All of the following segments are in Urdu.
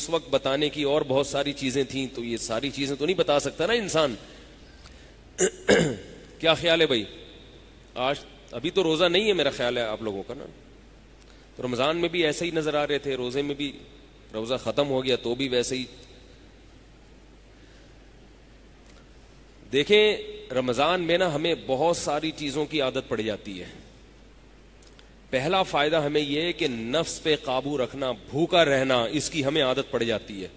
اس وقت بتانے کی اور بہت ساری چیزیں تھیں، تو یہ ساری چیزیں تو نہیں بتا سکتا نا انسان. کیا خیال ہے بھائی؟ آج ابھی تو روزہ نہیں ہے میرا خیال ہے آپ لوگوں کا نا، تو رمضان میں بھی ایسے ہی نظر آ رہے تھے، روزے میں بھی روزہ ختم ہو گیا تو بھی ویسے ہی. دیکھیں رمضان میں نا ہمیں بہت ساری چیزوں کی عادت پڑ جاتی ہے. پہلا فائدہ ہمیں یہ ہے کہ نفس پہ قابو رکھنا، بھوکا رہنا، اس کی ہمیں عادت پڑ جاتی ہے.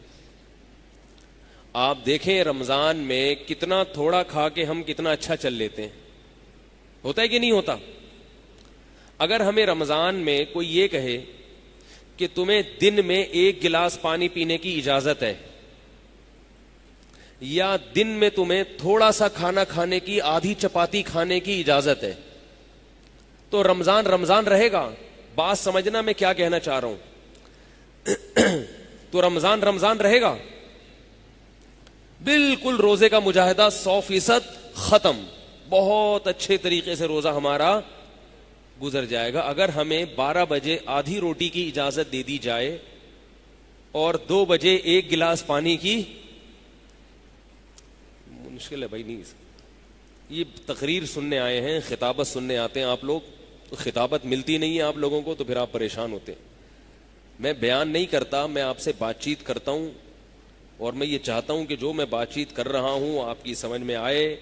آپ دیکھیں رمضان میں کتنا تھوڑا کھا کے ہم کتنا اچھا چل لیتے ہیں، ہوتا ہے کہ نہیں ہوتا؟ اگر ہمیں رمضان میں کوئی یہ کہے کہ تمہیں دن میں 1 گلاس پانی پینے کی اجازت ہے، یا دن میں تمہیں تھوڑا سا کھانا کھانے کی، آدھی چپاتی کھانے کی اجازت ہے، تو رمضان رمضان رہے گا. بات سمجھنا میں کیا کہنا چاہ رہا ہوں. تو رمضان رمضان رہے گا، بالکل روزے کا مجاہدہ 100% ختم، بہت اچھے طریقے سے روزہ ہمارا گزر جائے گا. اگر ہمیں 12 بجے آدھی روٹی کی اجازت دے دی جائے اور 2 بجے 1 گلاس پانی کی، مشکل ہے بھائی. نہیں، یہ تقریر سننے آئے ہیں، خطابت سننے آتے ہیں آپ لوگ، تو خطابت ملتی نہیں ہے آپ لوگوں کو، تو پھر آپ پریشان ہوتے ہیں. میں بیان نہیں کرتا، میں آپ سے بات چیت کرتا ہوں، اور میں یہ چاہتا ہوں کہ جو میں بات چیت کر رہا ہوں آپ کی سمجھ میں آئے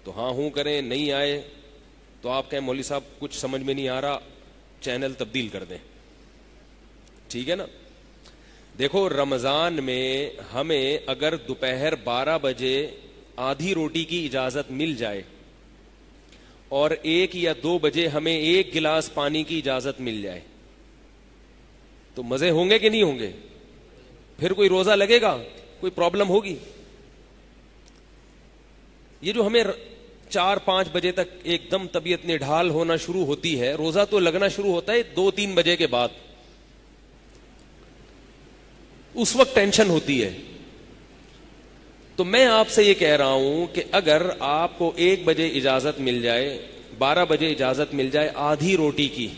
تو ہاں ہوں کریں، نہیں آئے تو آپ کہیں مولوی صاحب کچھ سمجھ میں نہیں آ رہا، چینل تبدیل کر دیں. ٹھیک ہے نا؟ دیکھو رمضان میں ہمیں اگر دوپہر 12 بجے آدھی روٹی کی اجازت مل جائے اور 1 یا 2 بجے ہمیں 1 گلاس پانی کی اجازت مل جائے، تو مزے ہوں گے کہ نہیں ہوں گے؟ پھر کوئی روزہ لگے گا؟ کوئی پرابلم ہوگی؟ یہ جو ہمیں 4-5 بجے تک ایک دم طبیعت نڈھال ہونا شروع ہوتی ہے، روزہ تو لگنا شروع ہوتا ہے 2-3 بجے کے بعد. اس وقت ٹینشن ہوتی ہے. تو میں آپ سے یہ کہہ رہا ہوں کہ اگر آپ کو 1 بجے اجازت مل جائے، 12 بجے اجازت مل جائے آدھی روٹی کی،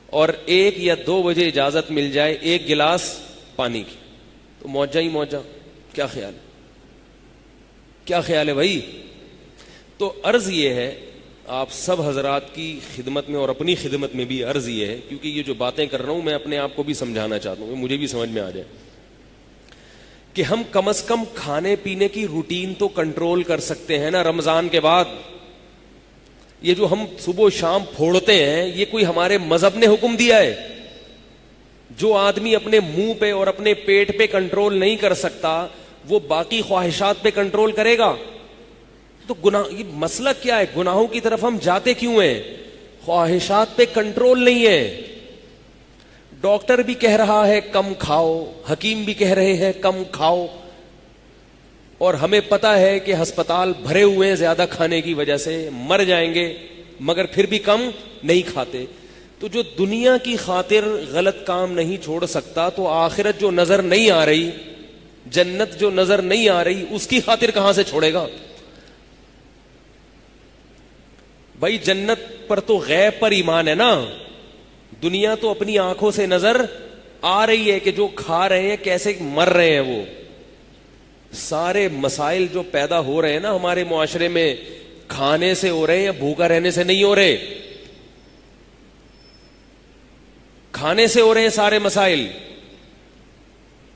اور 1 یا 2 بجے اجازت مل جائے 1 گلاس پانی کی، تو موجہ ہی موجہ. کیا خیال ہے؟ کیا خیال ہے بھائی؟ تو عرض یہ ہے آپ سب حضرات کی خدمت میں اور اپنی خدمت میں بھی عرض یہ ہے، کیونکہ یہ جو باتیں کر رہا ہوں میں اپنے آپ کو بھی سمجھانا چاہتا ہوں، مجھے بھی سمجھ میں آ جائے، کہ ہم کم از کم کھانے پینے کی روٹین تو کنٹرول کر سکتے ہیں نا رمضان کے بعد. یہ جو ہم صبح و شام پھوڑتے ہیں، یہ کوئی ہمارے مذہب نے حکم دیا ہے؟ جو آدمی اپنے منہ پہ اور اپنے پیٹ پہ کنٹرول نہیں کر سکتا، وہ باقی خواہشات پہ کنٹرول کرے گا؟ تو گناہ، یہ مسئلہ کیا ہے؟ گناہوں کی طرف ہم جاتے کیوں ہیں؟ خواہشات پہ کنٹرول نہیں ہے. ڈاکٹر بھی کہہ رہا ہے کم کھاؤ، حکیم بھی کہہ رہے ہیں کم کھاؤ، اور ہمیں پتا ہے کہ ہسپتال بھرے ہوئے ہیں زیادہ کھانے کی وجہ سے، مر جائیں گے، مگر پھر بھی کم نہیں کھاتے. تو جو دنیا کی خاطر غلط کام نہیں چھوڑ سکتا، تو آخرت جو نظر نہیں آ رہی، جنت جو نظر نہیں آ رہی، اس کی خاطر کہاں سے چھوڑے گا بھائی؟ جنت پر تو غیب پر ایمان ہے نا. دنیا تو اپنی آنکھوں سے نظر آ رہی ہے کہ جو کھا رہے ہیں کیسے مر رہے ہیں. وہ سارے مسائل جو پیدا ہو رہے ہیں نا ہمارے معاشرے میں، کھانے سے ہو رہے ہیں یا بھوکا رہنے سے نہیں ہو رہے؟ کھانے سے ہو رہے ہیں سارے مسائل.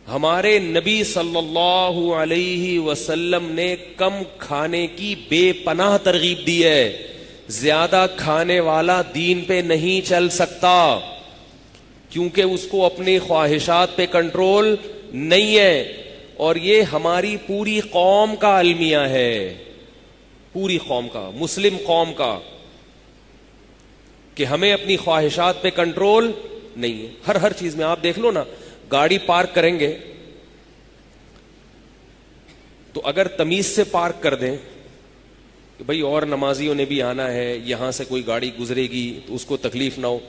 ہمارے نبی صلی اللہ علیہ وسلم نے کم کھانے کی بے پناہ ترغیب دی ہے. زیادہ کھانے والا دین پہ نہیں چل سکتا، کیونکہ اس کو اپنی خواہشات پہ کنٹرول نہیں ہے. اور یہ ہماری پوری قوم کا المیہ ہے، پوری قوم کا، مسلم قوم کا، کہ ہمیں اپنی خواہشات پہ کنٹرول نہیں ہے. ہر چیز میں آپ دیکھ لو نا، گاڑی پارک کریں گے تو اگر تمیز سے پارک کر دیں کہ بھئی اور نمازیوں نے بھی آنا ہے، یہاں سے کوئی گاڑی گزرے گی تو اس کو تکلیف نہ ہو،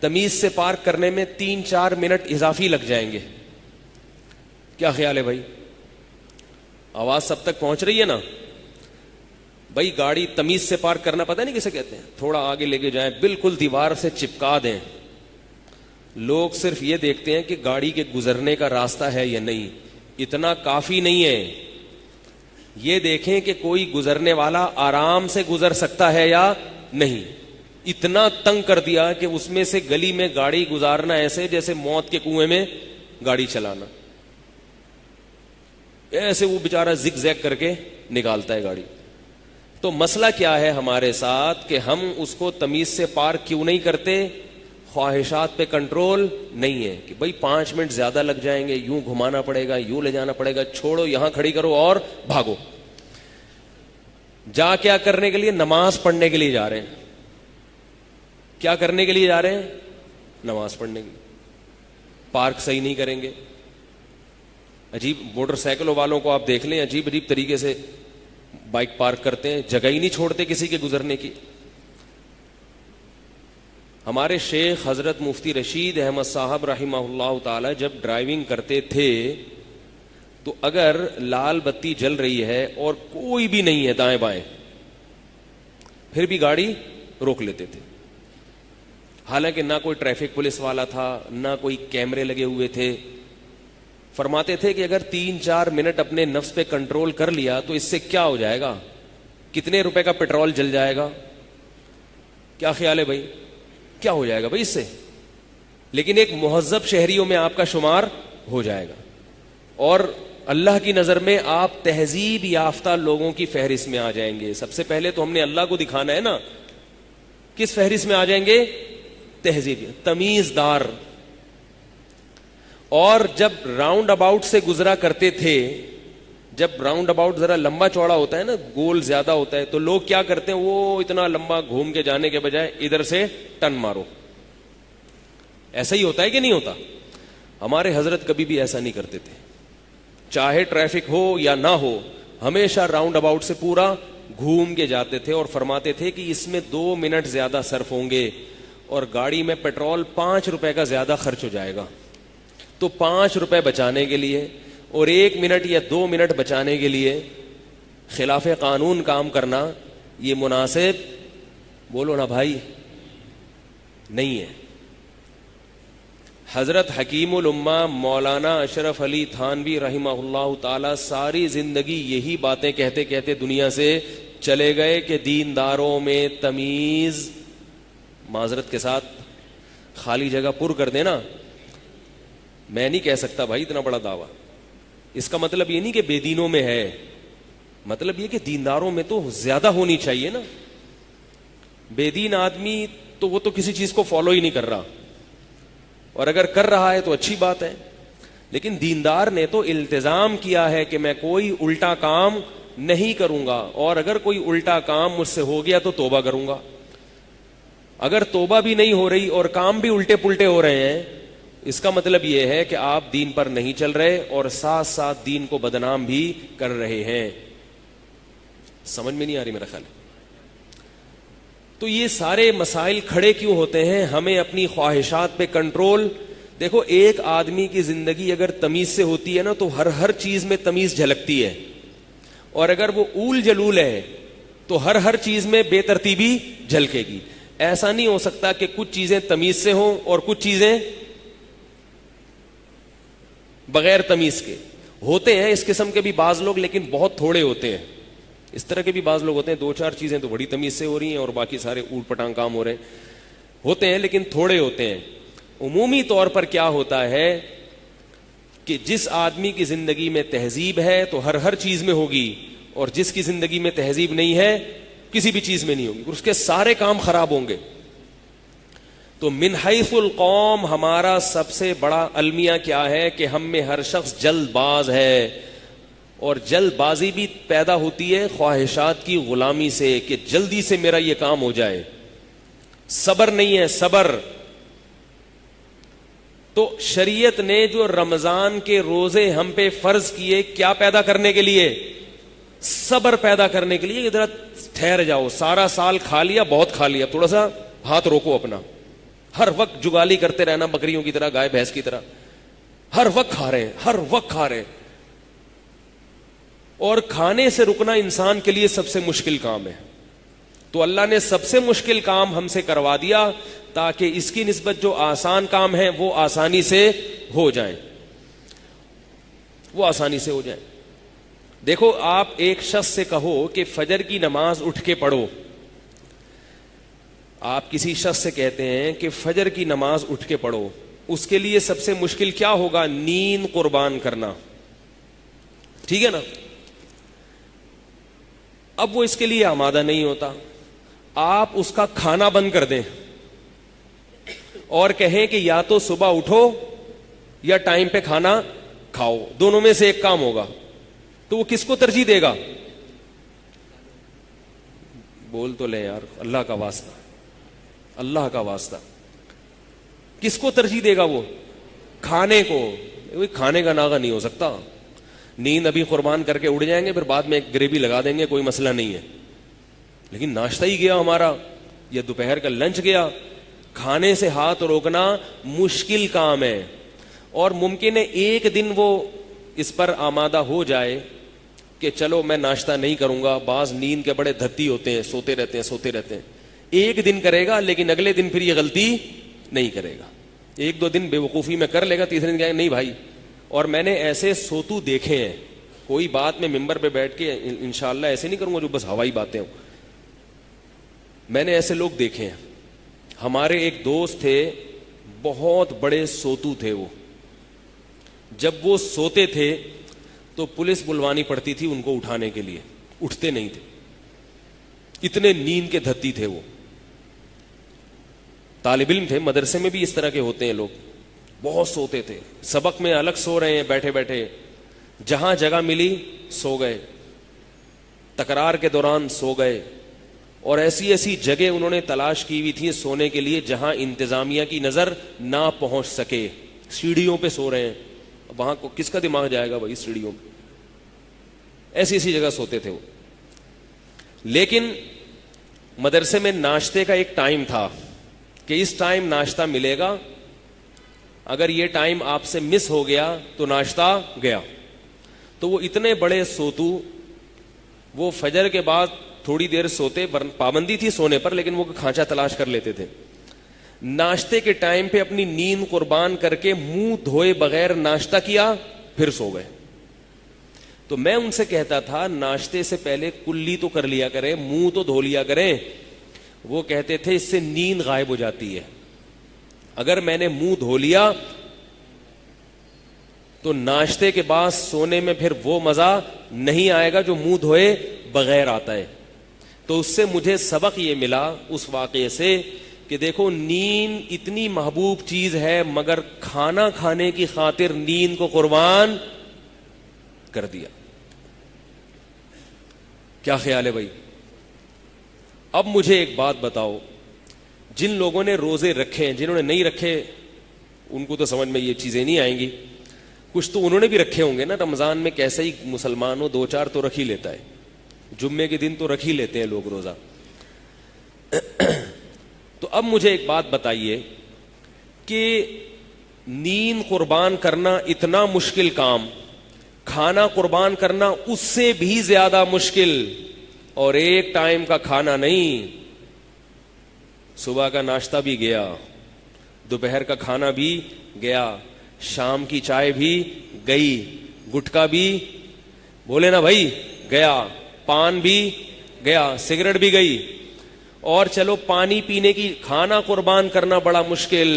تمیز سے پارک کرنے میں 3-4 منٹ اضافی لگ جائیں گے. کیا خیال ہے بھائی؟ آواز سب تک پہنچ رہی ہے نا بھائی؟ گاڑی تمیز سے پارک کرنا پتہ نہیں کسے کہتے ہیں؟ تھوڑا آگے لے کے جائیں، بالکل دیوار سے چپکا دیں، لوگ صرف یہ دیکھتے ہیں کہ گاڑی کے گزرنے کا راستہ ہے یا نہیں. اتنا کافی نہیں ہے. یہ دیکھیں کہ کوئی گزرنے والا آرام سے گزر سکتا ہے یا نہیں. اتنا تنگ کر دیا کہ اس میں سے گلی میں گاڑی گزارنا ایسے جیسے موت کے کنویں میں گاڑی چلانا. ایسے وہ بیچارہ زگ زیگ کر کے نکالتا ہے گاڑی. تو مسئلہ کیا ہے ہمارے ساتھ کہ ہم اس کو تمیز سے پار کیوں نہیں کرتے؟ خواہشات پہ کنٹرول نہیں ہے کہ بھئی 5 منٹ زیادہ لگ جائیں گے, یوں گھمانا پڑے گا, یوں لے جانا پڑے گا, چھوڑو یہاں کھڑی کرو اور بھاگو. جا کیا کرنے کے لیے؟ نماز پڑھنے کے لیے جا رہے ہیں. کیا کرنے کے لیے جا رہے ہیں؟ نماز پڑھنے کے لیے. پارک صحیح نہیں کریں گے. عجیب موٹر سائیکلوں والوں کو آپ دیکھ لیں, عجیب عجیب طریقے سے بائک پارک کرتے ہیں, جگہ ہی نہیں چھوڑتے کسی کے گزرنے کی. ہمارے شیخ حضرت مفتی رشید احمد صاحب رحمہ اللہ تعالی جب ڈرائیونگ کرتے تھے تو اگر لال بتی جل رہی ہے اور کوئی بھی نہیں ہے دائیں بائیں, پھر بھی گاڑی روک لیتے تھے. حالانکہ نہ کوئی ٹریفک پولیس والا تھا, نہ کوئی کیمرے لگے ہوئے تھے. فرماتے تھے کہ اگر 3-4 منٹ اپنے نفس پہ کنٹرول کر لیا تو اس سے کیا ہو جائے گا؟ کتنے روپے کا پیٹرول جل جائے گا؟ کیا خیال ہے بھائی؟ کیا ہو جائے گا بھائی اس سے؟ لیکن ایک مہذب شہریوں میں آپ کا شمار ہو جائے گا, اور اللہ کی نظر میں آپ تہذیب یافتہ لوگوں کی فہرست میں آ جائیں گے. سب سے پہلے تو ہم نے اللہ کو دکھانا ہے نا. کس فہرست میں آ جائیں گے؟ تہذیب, تمیز دار. اور جب راؤنڈ اباؤٹ سے گزرا کرتے تھے, جب راؤنڈ اباؤٹ ذرا لمبا چوڑا ہوتا ہے نا, گول زیادہ ہوتا ہے, تو لوگ کیا کرتے ہیں, وہ اتنا لمبا گھوم کے جانے کے بجائے ادھر سے ٹن مارو. ایسا ہی ہوتا ہے کہ نہیں ہوتا؟ ہمارے حضرت کبھی بھی ایسا نہیں کرتے تھے. چاہے ٹریفک ہو یا نہ ہو, ہمیشہ راؤنڈ اباؤٹ سے پورا گھوم کے جاتے تھے, اور فرماتے تھے کہ اس میں 2 منٹ زیادہ صرف ہوں گے اور گاڑی میں پیٹرول 5 روپے کا زیادہ خرچ ہو جائے گا. تو 5 روپے بچانے کے لیے اور 1 منٹ یا 2 منٹ بچانے کے لیے خلاف قانون کام کرنا یہ مناسب, بولو نا بھائی, نہیں ہے. حضرت حکیم الامہ مولانا اشرف علی تھانوی رحمہ اللہ تعالی ساری زندگی یہی باتیں کہتے کہتے دنیا سے چلے گئے کہ دینداروں میں تمیز, معذرت کے ساتھ خالی جگہ پر کر دینا. میں نہیں کہہ سکتا بھائی اتنا بڑا دعویٰ. اس کا مطلب یہ نہیں کہ بے دینوں میں ہے, مطلب یہ کہ دینداروں میں تو زیادہ ہونی چاہیے نا. بے دین آدمی تو وہ تو کسی چیز کو فالو ہی نہیں کر رہا, اور اگر کر رہا ہے تو اچھی بات ہے. لیکن دیندار نے تو التزام کیا ہے کہ میں کوئی الٹا کام نہیں کروں گا, اور اگر کوئی الٹا کام مجھ سے ہو گیا تو توبہ کروں گا. اگر توبہ بھی نہیں ہو رہی اور کام بھی الٹے پلٹے ہو رہے ہیں, اس کا مطلب یہ ہے کہ آپ دین پر نہیں چل رہے اور ساتھ ساتھ دین کو بدنام بھی کر رہے ہیں. سمجھ میں نہیں آ رہی میرا خیال. تو یہ سارے مسائل کھڑے کیوں ہوتے ہیں؟ ہمیں اپنی خواہشات پہ کنٹرول. دیکھو, ایک آدمی کی زندگی اگر تمیز سے ہوتی ہے نا تو ہر چیز میں تمیز جھلکتی ہے, اور اگر وہ اول جلول ہے تو ہر چیز میں بے ترتیبی جھلکے گی. ایسا نہیں ہو سکتا کہ کچھ چیزیں تمیز سے ہوں اور کچھ چیزیں بغیر تمیز کے. ہوتے ہیں اس قسم کے بھی بعض لوگ, لیکن بہت تھوڑے ہوتے ہیں. اس طرح کے بھی بعض لوگ ہوتے ہیں, 2-4 چیزیں تو بڑی تمیز سے ہو رہی ہیں اور باقی سارے اوٹ پٹانگ کام ہو رہے ہیں. ہوتے ہیں لیکن تھوڑے ہوتے ہیں. عمومی طور پر کیا ہوتا ہے کہ جس آدمی کی زندگی میں تہذیب ہے تو ہر چیز میں ہوگی, اور جس کی زندگی میں تہذیب نہیں ہے کسی بھی چیز میں نہیں ہوگی, اس کے سارے کام خراب ہوں گے. تو من حیث القوم ہمارا سب سے بڑا المیہ کیا ہے کہ ہم میں ہر شخص جلد باز ہے, اور جلد بازی بھی پیدا ہوتی ہے خواہشات کی غلامی سے کہ جلدی سے میرا یہ کام ہو جائے. صبر نہیں ہے, صبر. تو شریعت نے جو رمضان کے روزے ہم پہ فرض کیے, کیا پیدا کرنے کے لیے؟ صبر پیدا کرنے کے لیے. ذرا ٹھہر جاؤ, سارا سال کھا لیا, بہت کھا لیا, تھوڑا سا ہاتھ روکو اپنا. ہر وقت جگالی کرتے رہنا بکریوں کی طرح, گائے بھینس کی طرح, ہر وقت کھا رہے ہیں, ہر وقت کھا رہے ہیں. اور کھانے سے رکنا انسان کے لیے سب سے مشکل کام ہے. تو اللہ نے سب سے مشکل کام ہم سے کروا دیا تاکہ اس کی نسبت جو آسان کام ہیں وہ آسانی سے ہو جائیں، وہ آسانی سے ہو جائیں۔ دیکھو، آپ ایک شخص سے کہو کہ فجر کی نماز اٹھ کے پڑھو، آپ کسی شخص سے کہتے ہیں کہ فجر کی نماز اٹھ کے پڑھو، اس کے لیے سب سے مشکل کیا ہوگا؟ نیند قربان کرنا، ٹھیک ہے نا؟ اب وہ اس کے لیے آمادہ نہیں ہوتا، آپ اس کا کھانا بند کر دیں اور کہیں کہ یا تو صبح اٹھو یا ٹائم پہ کھانا کھاؤ، دونوں میں سے ایک کام ہوگا، تو وہ کس کو ترجیح دے گا؟ بول تو لیں یار، اللہ کا واسطہ، اللہ کا واسطہ، کس کو ترجیح دے گا؟ وہ کھانے کو۔ کھانے کا ناغہ نہیں ہو سکتا، نیند ابھی قربان کر کے اڑ جائیں گے، پھر بعد میں ایک گریوی لگا دیں گے، کوئی مسئلہ نہیں ہے، لیکن ناشتہ ہی گیا ہمارا یا دوپہر کا لنچ گیا، کھانے سے ہاتھ روکنا مشکل کام ہے۔ اور ممکن ہے ایک دن وہ اس پر آمادہ ہو جائے کہ چلو میں ناشتہ نہیں کروں گا، بعض نیند کے بڑے دھتی ہوتے ہیں، سوتے رہتے ہیں، ایک دن کرے گا لیکن اگلے دن پھر یہ غلطی نہیں کرے گا، ایک دو دن بے وقوفی میں کر لے گا، تیسرے دن کہے گا نہیں بھائی۔ اور میں نے ایسے سوتو دیکھے ہیں، کوئی بات میں ممبر پہ بیٹھ کے انشاءاللہ ایسے نہیں کروں گا جو بس ہوائی باتیں ہوں، میں نے ایسے لوگ دیکھے ہیں۔ ہمارے ایک دوست تھے، بہت بڑے سوتو تھے، وہ جب وہ سوتے تھے تو پولیس بلوانی پڑتی تھی ان کو اٹھانے کے لیے، اٹھتے نہیں تھے، اتنے نیند کے دھتی تھے وہ۔ طالب علم تھے، مدرسے میں بھی اس طرح کے ہوتے ہیں لوگ، بہت سوتے تھے، سبق میں الگ سو رہے ہیں بیٹھے بیٹھے، جہاں جگہ ملی سو گئے، تکرار کے دوران سو گئے، اور ایسی ایسی جگہ انہوں نے تلاش کی ہوئی تھی سونے کے لیے جہاں انتظامیہ کی نظر نہ پہنچ سکے۔ سیڑھیوں پہ سو رہے ہیں، وہاں کو کس کا دماغ جائے گا بھائی سیڑھیوں پہ؟ ایسی ایسی جگہ سوتے تھے وہ۔ لیکن مدرسے میں ناشتے کا ایک ٹائم تھا کہ اس ٹائم ناشتہ ملے گا، اگر یہ ٹائم آپ سے مس ہو گیا تو ناشتہ گیا۔ تو وہ اتنے بڑے سوتو، وہ فجر کے بعد تھوڑی دیر سوتے، پابندی تھی سونے پر لیکن وہ کھانچا تلاش کر لیتے تھے، ناشتے کے ٹائم پہ اپنی نیند قربان کر کے منہ دھوئے بغیر ناشتہ کیا، پھر سو گئے۔ تو میں ان سے کہتا تھا ناشتے سے پہلے کلی تو کر لیا کریں، منہ تو دھو لیا کریں۔ وہ کہتے تھے اس سے نیند غائب ہو جاتی ہے، اگر میں نے منہ دھو لیا تو ناشتے کے بعد سونے میں پھر وہ مزہ نہیں آئے گا جو منہ دھوئے بغیر آتا ہے۔ تو اس سے مجھے سبق یہ ملا اس واقعے سے کہ دیکھو نیند اتنی محبوب چیز ہے، مگر کھانا کھانے کی خاطر نیند کو قربان کر دیا۔ کیا خیال ہے بھائی؟ اب مجھے ایک بات بتاؤ، جن لوگوں نے روزے رکھے ہیں، جنہوں نے نہیں رکھے ان کو تو سمجھ میں یہ چیزیں نہیں آئیں گی، کچھ تو انہوں نے بھی رکھے ہوں گے نا۔ رمضان میں کیسے ہی مسلمان ہو، دو چار تو رکھ ہی لیتا ہے، جمعے کے دن تو رکھ ہی لیتے ہیں لوگ روزہ۔ تو اب مجھے ایک بات بتائیے کہ نیند قربان کرنا اتنا مشکل کام، کھانا قربان کرنا اس سے بھی زیادہ مشکل، اور ایک ٹائم کا کھانا نہیں، صبح کا ناشتہ بھی گیا، دوپہر کا کھانا بھی گیا، شام کی چائے بھی گئی، گٹکا بھی، بولے نا بھائی، گیا، پان بھی گیا، سگریٹ بھی گئی، اور چلو پانی پینے کی، کھانا قربان کرنا بڑا مشکل،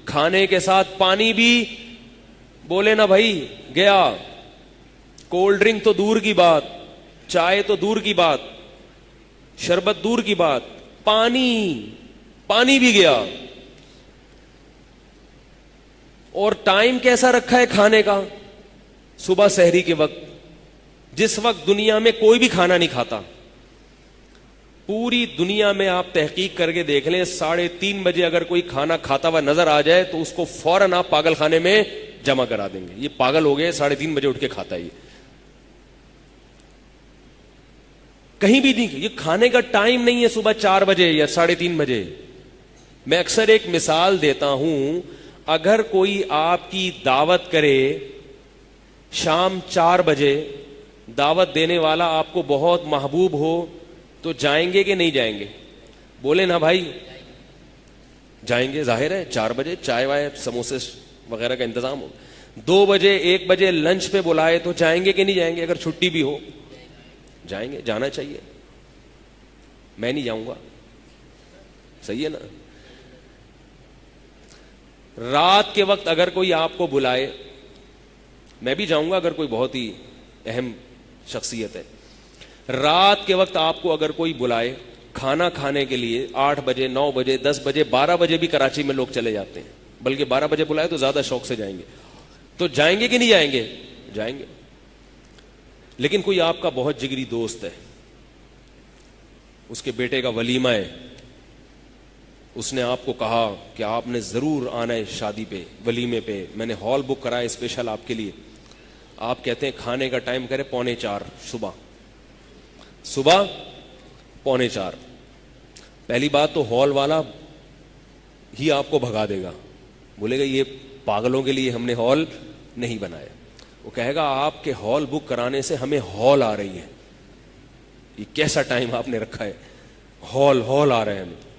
کھانے کے ساتھ پانی بھی، بولے نا بھائی، گیا، کولڈ ڈرنک تو دور کی بات، چائے تو دور کی بات، شربت دور کی بات، پانی بھی گیا۔ اور ٹائم کیسا رکھا ہے کھانے کا؟ صبح سحری کے وقت، جس وقت دنیا میں کوئی بھی کھانا نہیں کھاتا، پوری دنیا میں آپ تحقیق کر کے دیکھ لیں، 3:30 بجے اگر کوئی کھانا کھاتا ہوا نظر آ جائے تو اس کو فوراً آپ پاگل خانے میں جمع کرا دیں گے، یہ پاگل ہو گئے، 3:30 بجے اٹھ کے کھاتا ہے یہ۔ کہیں بھی نہیں، یہ کھانے کا ٹائم نہیں ہے صبح 4 بجے یا 3:30 بجے۔ میں اکثر ایک مثال دیتا ہوں، اگر کوئی آپ کی دعوت کرے شام 4 بجے، دعوت دینے والا آپ کو بہت محبوب ہو، تو جائیں گے کہ نہیں جائیں گے؟ بولے نا بھائی. جائیں گے, ظاہر ہے. 4 بجے چائے وائے سموسے وغیرہ کا انتظام ہو. 2 بجے 1 بجے لنچ پہ بلائے تو جائیں گے کہ نہیں جائیں گے؟ اگر چھٹی بھی ہو جائیں گے, جانا چاہیے. میں نہیں جاؤں گا, صحیح ہے نا. رات کے وقت اگر کوئی آپ کو بلائے, میں بھی جاؤں گا اگر کوئی بہت ہی اہم شخصیت ہے. رات کے وقت آپ کو اگر کوئی بلائے کھانا کھانے کے لیے 8 بجے 9 بجے 10 بجے 12 بجے بھی کراچی میں لوگ چلے جاتے ہیں, بلکہ 12 بجے بلائے تو زیادہ شوق سے جائیں گے. تو جائیں گے کہ نہیں جائیں گے؟ جائیں گے. لیکن کوئی آپ کا بہت جگری دوست ہے, اس کے بیٹے کا ولیمہ ہے, اس نے آپ کو کہا کہ آپ نے ضرور آنا ہے شادی پہ, ولیمے پہ, میں نے ہال بک کرا ہے اسپیشل آپ کے لیے. آپ کہتے ہیں کھانے کا ٹائم کرے 3:45 صبح 3:45. پہلی بات تو ہال والا ہی آپ کو بھگا دے گا, بولے گا یہ پاگلوں کے لیے ہم نے ہال نہیں بنایا. وہ کہے گا آپ کے ہال بک کرانے سے ہمیں ہال آ رہی ہے, یہ کیسا ٹائم آپ نے رکھا ہے, ہال آ رہے ہیں, ہمیں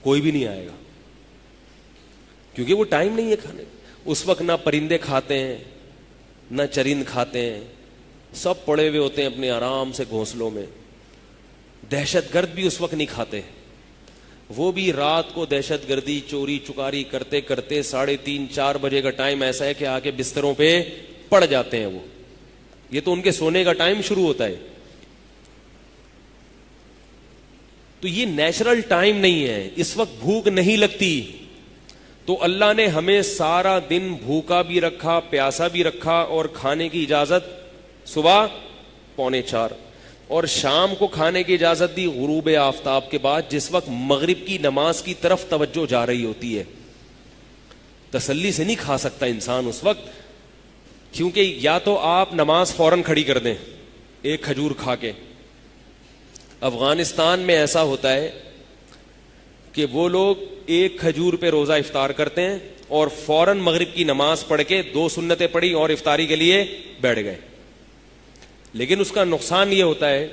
کوئی بھی نہیں آئے گا, کیونکہ وہ ٹائم نہیں ہے کھانے. اس وقت نہ پرندے کھاتے ہیں نہ چرند کھاتے ہیں, سب پڑے ہوئے ہوتے ہیں اپنے آرام سے گھونسلوں میں. دہشت گرد بھی اس وقت نہیں کھاتے, وہ بھی رات کو دہشت گردی چوری چکاری کرتے کرتے 3:30 4 بجے کا ٹائم ایسا ہے کہ آ کے بستروں پہ پڑ جاتے ہیں. وہ یہ تو ان کے سونے کا ٹائم شروع ہوتا ہے. تو یہ نیچرل ٹائم نہیں ہے, اس وقت بھوک نہیں لگتی. تو اللہ نے ہمیں سارا دن بھوکا بھی رکھا, پیاسا بھی رکھا, اور کھانے کی اجازت صبح 3:45 اور شام کو کھانے کی اجازت دی غروب آفتاب کے بعد, جس وقت مغرب کی نماز کی طرف توجہ جا رہی ہوتی ہے. تسلی سے نہیں کھا سکتا انسان اس وقت, کیونکہ یا تو آپ نماز فوراً کھڑی کر دیں ایک کھجور کھا کے. افغانستان میں ایسا ہوتا ہے کہ وہ لوگ ایک کھجور پہ روزہ افطار کرتے ہیں اور فوراً مغرب کی نماز پڑھ کے 2 سنتیں پڑھی اور افطاری کے لیے بیٹھ گئے. لیکن اس کا نقصان یہ ہوتا ہے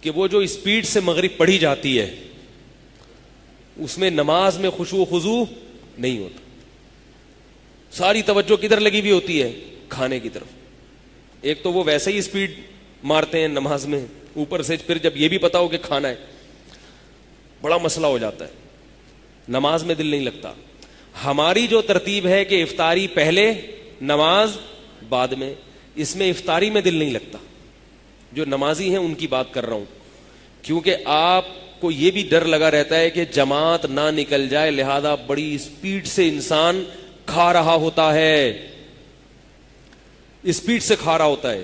کہ وہ جو اسپیڈ سے مغرب پڑھی جاتی ہے اس میں نماز میں خشوع و خضوع نہیں ہوتا, ساری توجہ کدھر لگی ہوئی ہوتی ہے؟ کھانے کی طرف. ایک تو وہ ویسے ہی اسپیڈ مارتے ہیں نماز میں, اوپر سے پھر جب یہ بھی پتا ہو کہ کھانا ہے, بڑا مسئلہ ہو جاتا ہے, نماز میں دل نہیں لگتا. ہماری جو ترتیب ہے کہ افطاری پہلے نماز بعد میں, اس میں افطاری میں دل نہیں لگتا. جو نمازی ہیں ان کی بات کر رہا ہوں, کیونکہ آپ کو یہ بھی ڈر لگا رہتا ہے کہ جماعت نہ نکل جائے, لہذا بڑی اسپیڈ سے انسان کھا رہا ہوتا ہے, اسپیڈ سے کھا رہا ہوتا ہے,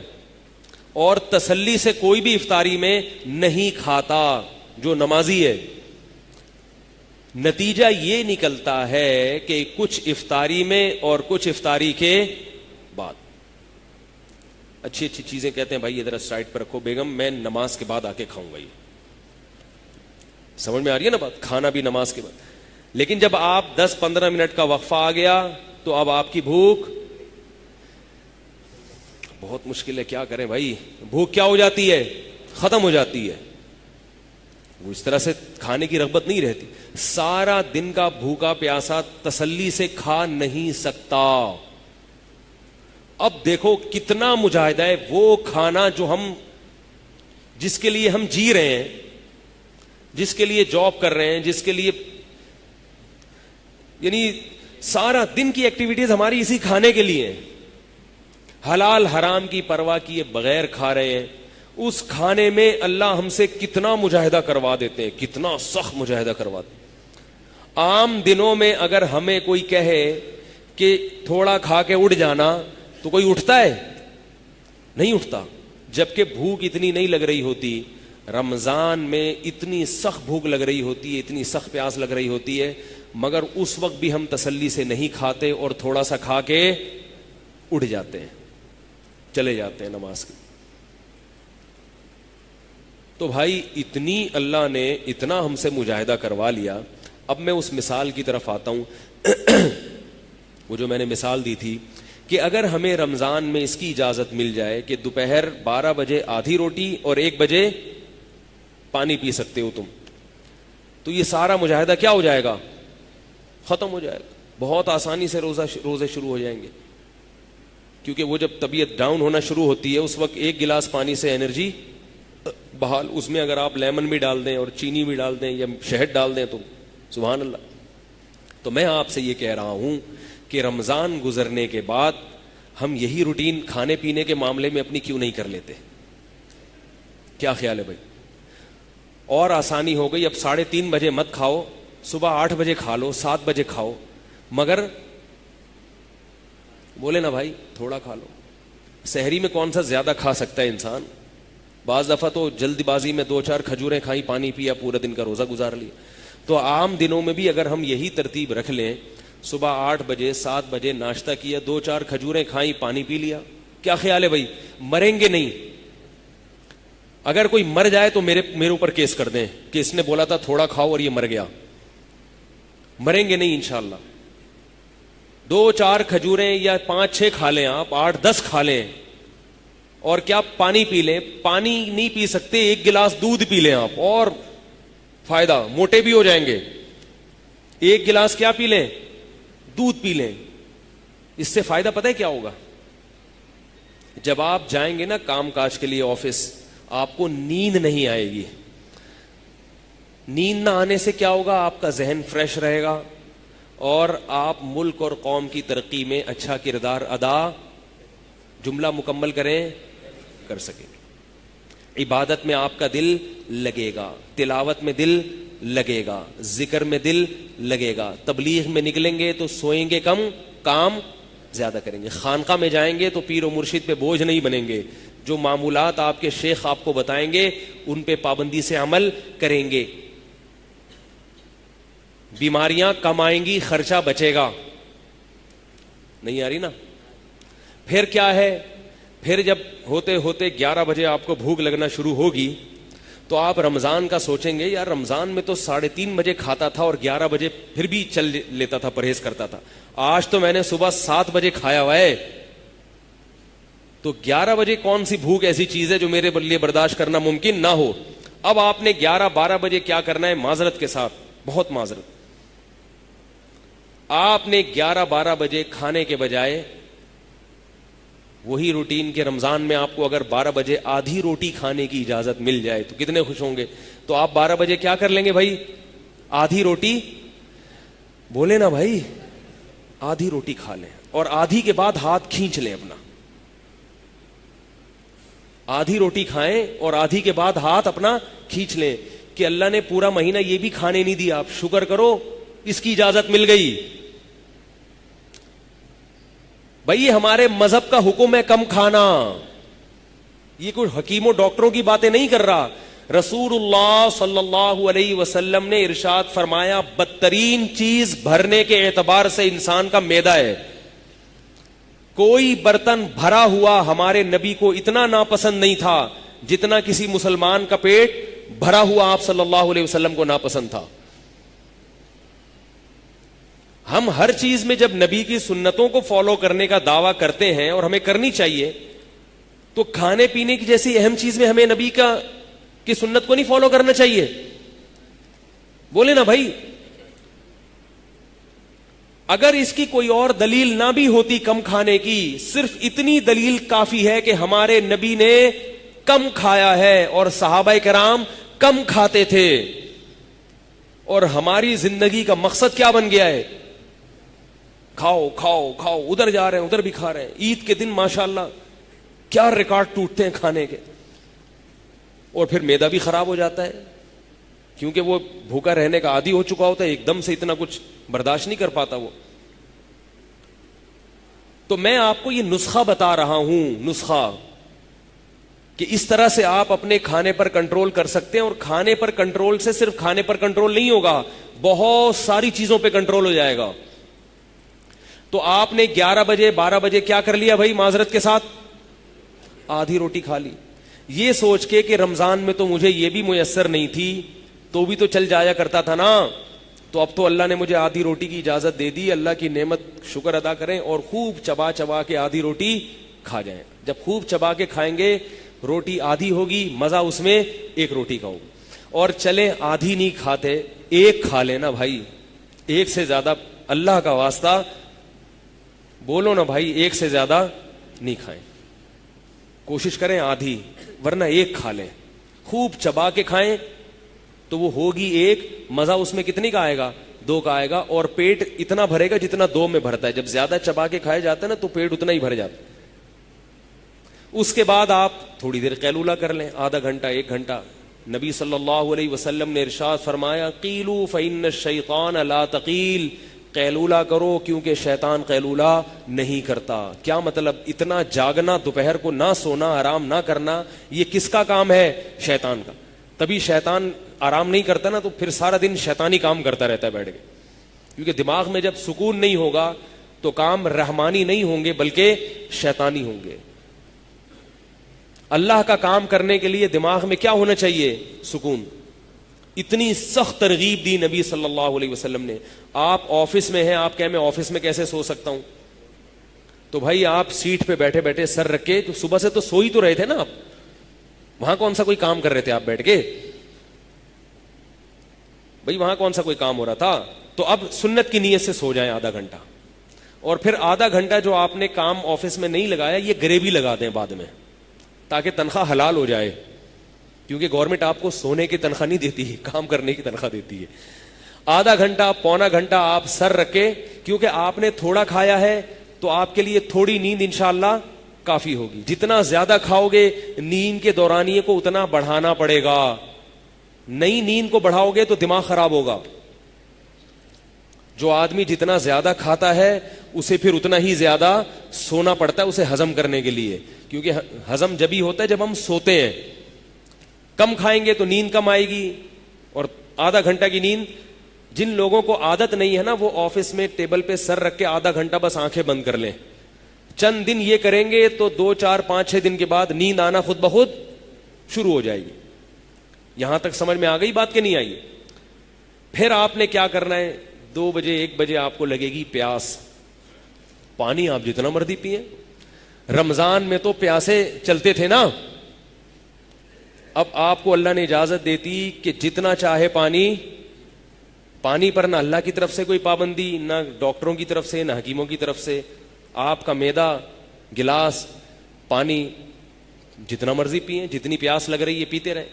اور تسلی سے کوئی بھی افطاری میں نہیں کھاتا جو نمازی ہے. نتیجہ یہ نکلتا ہے کہ کچھ افطاری میں اور کچھ افطاری کے بعد اچھی اچھی چیزیں کہتے ہیں بھائی ادھر سائڈ پہ رکھو بیگم, میں نماز کے بعد آ کے کھاؤں گا. یہ سمجھ میں آ رہی ہے نا بات, کھانا بھی نماز کے بعد. لیکن جب آپ 10-15 منٹ کا وقفہ آ گیا تو اب آپ کی بھوک بہت مشکل ہے. کیا کریں بھائی, بھوک کیا ہو جاتی ہے؟ ختم ہو جاتی ہے. وہ اس طرح سے کھانے کی رغبت نہیں رہتی. سارا دن کا بھوکا پیاسا تسلی سے کھا نہیں سکتا. اب دیکھو کتنا مجاہدہ ہے وہ کھانا جو ہم, جس کے لیے ہم جی رہے ہیں, جس کے لیے جاب کر رہے ہیں, جس کے لیے یعنی سارا دن کی ایکٹیویٹیز ہماری اسی کھانے کے لیے ہیں. حلال حرام کی پرواہ کیے بغیر کھا رہے ہیں. اس کھانے میں اللہ ہم سے کتنا مجاہدہ کروا دیتے ہیں, کتنا سخت مجاہدہ کرواتے ہیں. عام دنوں میں اگر ہمیں کوئی کہے کہ تھوڑا کھا کے اٹھ جانا تو کوئی اٹھتا ہے؟ نہیں اٹھتا. جبکہ بھوک اتنی نہیں لگ رہی ہوتی. رمضان میں اتنی سخت بھوک لگ رہی ہوتی ہے, اتنی سخت پیاس لگ رہی ہوتی ہے, مگر اس وقت بھی ہم تسلی سے نہیں کھاتے اور تھوڑا سا کھا کے اٹھ جاتے ہیں, چلے جاتے ہیں نماز کی. تو بھائی اتنی اللہ نے اتنا ہم سے مجاہدہ کروا لیا. اب میں اس مثال کی طرف آتا ہوں وہ جو میں نے مثال دی تھی کہ اگر ہمیں رمضان میں اس کی اجازت مل جائے کہ دوپہر 12 بجے آدھی روٹی اور 1 بجے پانی پی سکتے ہو تم. تو یہ سارا مجاہدہ کیا ہو جائے گا؟ ختم ہو جائے گا. بہت آسانی سے روزے شروع ہو جائیں گے. کیونکہ وہ جب طبیعت ڈاؤن ہونا شروع ہوتی ہے اس وقت ایک گلاس پانی سے انرجی بحال. اس میں اگر آپ لیمن بھی ڈال دیں اور چینی بھی ڈال دیں یا شہد ڈال دیں تو سبحان اللہ. تو میں آپ سے یہ کہہ رہا ہوں کہ رمضان گزرنے کے بعد ہم یہی روٹین کھانے پینے کے معاملے میں اپنی کیوں نہیں کر لیتے؟ کیا خیال ہے بھائی؟ اور آسانی ہو گئی. اب 3:30 بجے مت کھاؤ, صبح 8 بجے کھا لو, 7 بجے کھاؤ, مگر بولے نا بھائی تھوڑا کھا لو. سحری میں کون سا زیادہ کھا سکتا ہے انسان؟ بعض دفعہ تو جلد بازی میں 2-4 کھجوریں کھائی, پانی پیا, پورے دن کا روزہ گزار لیا. تو عام دنوں میں بھی اگر ہم یہی ترتیب رکھ لیں, صبح 8 بجے 7 بجے ناشتہ کیا, 2-4 کھجوریں کھائیں, پانی پی لیا, کیا خیال ہے بھائی؟ مریں گے نہیں. اگر کوئی مر جائے تو میرے اوپر کیس کر دیں کہ اس نے بولا تھا تھوڑا کھاؤ اور یہ مر گیا. مریں گے نہیں انشاءاللہ. 2-4 کھجوریں یا 5-6 کھا لیں آپ, 8-10 کھا لیں, اور کیا پانی پی لیں. پانی نہیں پی سکتے, 1 گلاس دودھ پی لیں آپ, اور فائدہ, موٹے بھی ہو جائیں گے. 1 گلاس کیا پی لیں؟ دودھ پی لیں. اس سے فائدہ پتہ ہے کیا ہوگا؟ جب آپ جائیں گے نا کام کاج کے لیے آفس, آپ کو نیند نہیں آئے گی. نیند نہ آنے سے کیا ہوگا؟ آپ کا ذہن فریش رہے گا اور آپ ملک اور قوم کی ترقی میں اچھا کردار ادا, جملہ مکمل کر سکیں. عبادت میں آپ کا دل لگے گا, تلاوت میں دل لگے گا, ذکر میں دل لگے گا. تبلیغ میں نکلیں گے تو سوئیں گے کم, کام زیادہ کریں گے. خانقاہ میں جائیں گے تو پیر و مرشد پہ بوجھ نہیں بنیں گے. جو معمولات آپ کے شیخ آپ کو بتائیں گے ان پہ پابندی سے عمل کریں گے. بیماریاں کم آئیں گی, خرچہ بچے گا. نہیں آ رہی نا؟ پھر کیا ہے؟ پھر جب ہوتے ہوتے 11 بجے آپ کو بھوک لگنا شروع ہوگی تو آپ رمضان کا سوچیں گے, یار رمضان میں تو 3:30 بجے کھاتا تھا اور 11 بجے پھر بھی چل لیتا تھا, پرہیز کرتا تھا. آج تو میں نے صبح 7 بجے کھایا ہوا ہے, تو 11 بجے کون سی بھوک ایسی چیز ہے جو میرے لیے برداشت کرنا ممکن نہ ہو. اب آپ نے 11-12 بجے کیا کرنا ہے؟ معذرت کے ساتھ, بہت معذرت, آپ نے 11-12 بجے کھانے کے بجائے وہی روٹین کے رمضان میں آپ کو اگر 12 بجے آدھی روٹی کھانے کی اجازت مل جائے تو کتنے خوش ہوں گے. تو آپ 12 بجے کیا کر لیں گے بھائی؟ آدھی روٹی, بولے نا بھائی, آدھی روٹی کھا لیں, اور آدھی کے بعد ہاتھ کھینچ لیں اپنا. آدھی روٹی کھائیں اور آدھی کے بعد ہاتھ اپنا کھینچ لیں کہ اللہ نے پورا مہینہ یہ بھی کھانے نہیں دیا, آپ شکر کرو اس کی اجازت مل گئی. بھائی یہ ہمارے مذہب کا حکم ہے کم کھانا, یہ کوئی حکیموں ڈاکٹروں کی باتیں نہیں کر رہا. رسول اللہ صلی اللہ علیہ وسلم نے ارشاد فرمایا, بدترین چیز بھرنے کے اعتبار سے انسان کا معدہ ہے. کوئی برتن بھرا ہوا ہمارے نبی کو اتنا ناپسند نہیں تھا جتنا کسی مسلمان کا پیٹ بھرا ہوا آپ صلی اللہ علیہ وسلم کو ناپسند تھا. ہم ہر چیز میں جب نبی کی سنتوں کو فالو کرنے کا دعویٰ کرتے ہیں, اور ہمیں کرنی چاہیے, تو کھانے پینے کی جیسی اہم چیز میں ہمیں نبی کی سنت کو نہیں فالو کرنا چاہیے؟ بولے نا بھائی. اگر اس کی کوئی اور دلیل نہ بھی ہوتی کم کھانے کی, صرف اتنی دلیل کافی ہے کہ ہمارے نبی نے کم کھایا ہے اور صحابہ کرام کم کھاتے تھے, اور ہماری زندگی کا مقصد کیا بن گیا ہے؟ کھاؤ کھاؤ کھاؤ, ادھر جا رہے ہیں ادھر بھی کھا رہے ہیں. عید کے دن ماشاءاللہ کیا ریکارڈ ٹوٹتے ہیں کھانے کے, اور پھر معدہ بھی خراب ہو جاتا ہے کیونکہ وہ بھوکا رہنے کا عادی ہو چکا ہوتا ہے, ایک دم سے اتنا کچھ برداشت نہیں کر پاتا وہ. تو میں آپ کو یہ نسخہ بتا رہا ہوں, نسخہ, کہ اس طرح سے آپ اپنے کھانے پر کنٹرول کر سکتے ہیں. اور کھانے پر کنٹرول سے صرف کھانے پر کنٹرول نہیں ہوگا, بہت ساری چیزوں پہ کنٹرول ہو جائے گا. تو آپ نے 11 بجے 12 بجے کیا کر لیا بھائی؟ معذرت کے ساتھ آدھی روٹی کھا لی, یہ سوچ کے کہ رمضان میں تو مجھے یہ بھی میسر نہیں تھی, تو بھی تو چل جایا کرتا تھا نا, تو اب تو اللہ نے مجھے آدھی روٹی کی اجازت دے دی. اللہ کی نعمت شکر ادا کریں اور خوب چبا چبا کے آدھی روٹی کھا جائیں. جب خوب چبا کے کھائیں گے, روٹی آدھی ہوگی, مزہ اس میں ایک روٹی کا ہوگا. اور چلیں آدھی نہیں کھاتے, ایک کھا لینا بھائی, ایک سے زیادہ اللہ کا واسطہ بولو نا بھائی, ایک سے زیادہ نہیں کھائیں, کوشش کریں آدھی, ورنہ ایک کھا لیں, خوب چبا کے کھائیں تو وہ ہوگی ایک, مزہ اس میں کتنی کا آئے گا, 2 کا آئے گا, اور پیٹ اتنا بھرے گا جتنا 2 میں بھرتا ہے. جب زیادہ چبا کے کھائے جاتا ہے نا تو پیٹ اتنا ہی بھر جاتا ہے. اس کے بعد آپ تھوڑی دیر قیلولہ کر لیں, آدھا گھنٹہ 1 گھنٹہ. نبی صلی اللہ علیہ وسلم نے ارشاد فرمایا, قیلوا فإن الشیطان لا تقیل, قیلولہ کرو کیونکہ شیطان قیلولہ نہیں کرتا. کیا مطلب, اتنا جاگنا, دوپہر کو نہ سونا, آرام نہ کرنا, یہ کس کا کام ہے؟ شیطان کا. تبھی شیطان آرام نہیں کرتا نا تو پھر سارا دن شیطانی کام کرتا رہتا ہے بیٹھ کے, کیونکہ دماغ میں جب سکون نہیں ہوگا تو کام رحمانی نہیں ہوں گے بلکہ شیطانی ہوں گے. اللہ کا کام کرنے کے لیے دماغ میں کیا ہونا چاہیے؟ سکون. اتنی سخت ترغیب دی نبی صلی اللہ علیہ وسلم نے. آپ آفس میں ہیں, آپ کہیں میں آفس میں کیسے سو سکتا ہوں, تو بھائی آپ سیٹ پہ بیٹھے بیٹھے سر رکھ کے, تو صبح سے تو سو ہی تو رہے تھے نا آپ, وہاں کون سا کوئی کام کر رہے تھے آپ بیٹھ کے بھائی, وہاں کون سا کوئی کام ہو رہا تھا. تو اب سنت کی نیت سے سو جائیں آدھا گھنٹہ, اور پھر آدھا گھنٹہ جو آپ نے کام آفس میں نہیں لگایا یہ گریوی لگا دیں بعد میں, تاکہ تنخواہ حلال ہو جائے, کیونکہ گورنمنٹ آپ کو سونے کی تنخواہ نہیں دیتی, کام کرنے کی تنخواہ دیتی ہے. آدھا گھنٹہ, پونا گھنٹہ آپ سر رکھے, کیونکہ آپ نے تھوڑا کھایا ہے تو آپ کے لیے تھوڑی نیند انشاءاللہ کافی ہوگی. جتنا زیادہ کھاؤ گے نیند کے دورانیے کو اتنا بڑھانا پڑے گا. نئی نیند کو بڑھاؤ گے تو دماغ خراب ہوگا. جو آدمی جتنا زیادہ کھاتا ہے اسے پھر اتنا ہی زیادہ سونا پڑتا ہے اسے ہضم کرنے کے لیے, کیونکہ ہضم جبھی ہوتا ہے جب ہم سوتے ہیں. کم کھائیں گے تو نیند کم آئے گی, اور آدھا گھنٹہ کی نیند, جن لوگوں کو عادت نہیں ہے نا وہ آفس میں ٹیبل پہ سر رکھ کے آدھا گھنٹہ بس آنکھیں بند کر لیں. چند دن یہ کریں گے تو 2 4 5 6 دن کے بعد نیند آنا خود بخود شروع ہو جائے گی. یہاں تک سمجھ میں آ گئی بات کہ نہیں آئی؟ پھر آپ نے کیا کرنا ہے, 2 بجے 1 بجے آپ کو لگے گی پیاس, پانی آپ جتنا مرضی پیئیں. رمضان میں تو پیاسے چلتے تھے نا, اب آپ کو اللہ نے اجازت دیتی کہ جتنا چاہے پانی پر نہ اللہ کی طرف سے کوئی پابندی, نہ ڈاکٹروں کی طرف سے, نہ حکیموں کی طرف سے. آپ کا معدہ, گلاس پانی جتنا مرضی پئیں, جتنی پیاس لگ رہی ہے پیتے رہیں.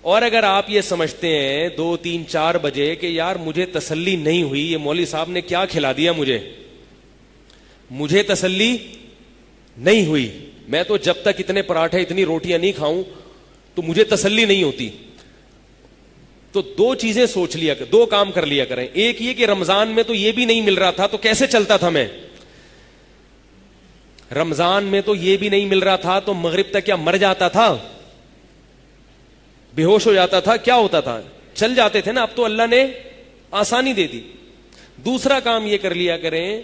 اور اگر آپ یہ سمجھتے ہیں 2 3 4 بجے کہ یار مجھے تسلی نہیں ہوئی, یہ مولوی صاحب نے کیا کھلا دیا مجھے تسلی نہیں ہوئی, میں تو جب تک اتنے پراٹھے اتنی روٹیاں نہیں کھاؤں تو مجھے تسلی نہیں ہوتی, تو 2 چیزیں سوچ لیا, 2 کام کر لیا کریں. ایک یہ کہ رمضان میں تو یہ بھی نہیں مل رہا تھا تو کیسے چلتا تھا میں, رمضان میں تو یہ بھی نہیں مل رہا تھا تو مغرب تک کیا مر جاتا تھا, بے ہوش ہو جاتا تھا, کیا ہوتا تھا, چل جاتے تھے نا. اب تو اللہ نے آسانی دے دی. دوسرا کام یہ کر لیا کریں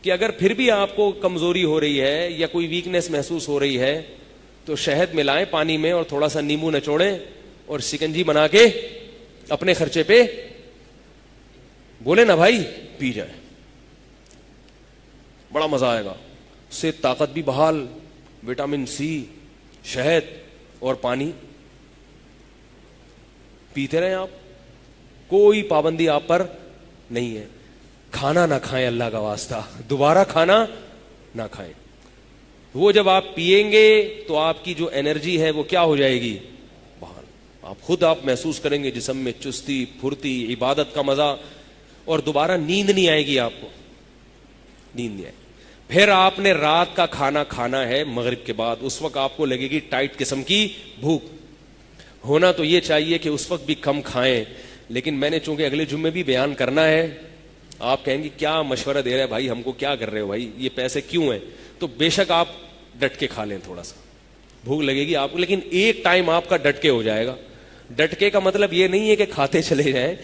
کہ اگر پھر بھی آپ کو کمزوری ہو رہی ہے یا کوئی ویکنیس محسوس ہو رہی ہے تو شہد ملائیں پانی میں اور تھوڑا سا نیمبو نچوڑیں اور شکنجی بنا کے اپنے خرچے پہ بولے نا بھائی پی جائے, بڑا مزہ آئے گا. اس سے طاقت بھی بحال, وٹامن سی, شہد اور پانی پیتے رہیں آپ, کوئی پابندی آپ پر نہیں ہے. کھانا نہ کھائیں اللہ کا واسطہ, دوبارہ کھانا نہ کھائیں. وہ جب آپ پیئیں گے تو آپ کی جو انرجی ہے وہ کیا ہو جائے گی, بحال. آپ خود آپ محسوس کریں گے جسم میں چستی, پھرتی, عبادت کا مزہ, اور دوبارہ نیند نہیں آئے گی آپ کو, نیند نہیں آئے. پھر آپ نے رات کا کھانا کھانا ہے مغرب کے بعد, اس وقت آپ کو لگے گی ٹائٹ قسم کی بھوک. ہونا تو یہ چاہیے کہ اس وقت بھی کم کھائیں, لیکن میں نے چونکہ اگلے جمعے بھی بیان کرنا ہے, آپ کہیں گے کیا مشورہ دے رہے ہیں بھائی, ہم کو کیا کر رہے ہو بھائی, یہ پیسے کیوں ہیں, تو بے شک آپ ڈٹ کے کھا لیں, تھوڑا سا بھوک لگے گی آپ کو, لیکن ایک ٹائم آپ کا ڈٹ کے ہو جائے گا. ڈٹ کے کا مطلب یہ نہیں ہے کہ کھاتے چلے جائیں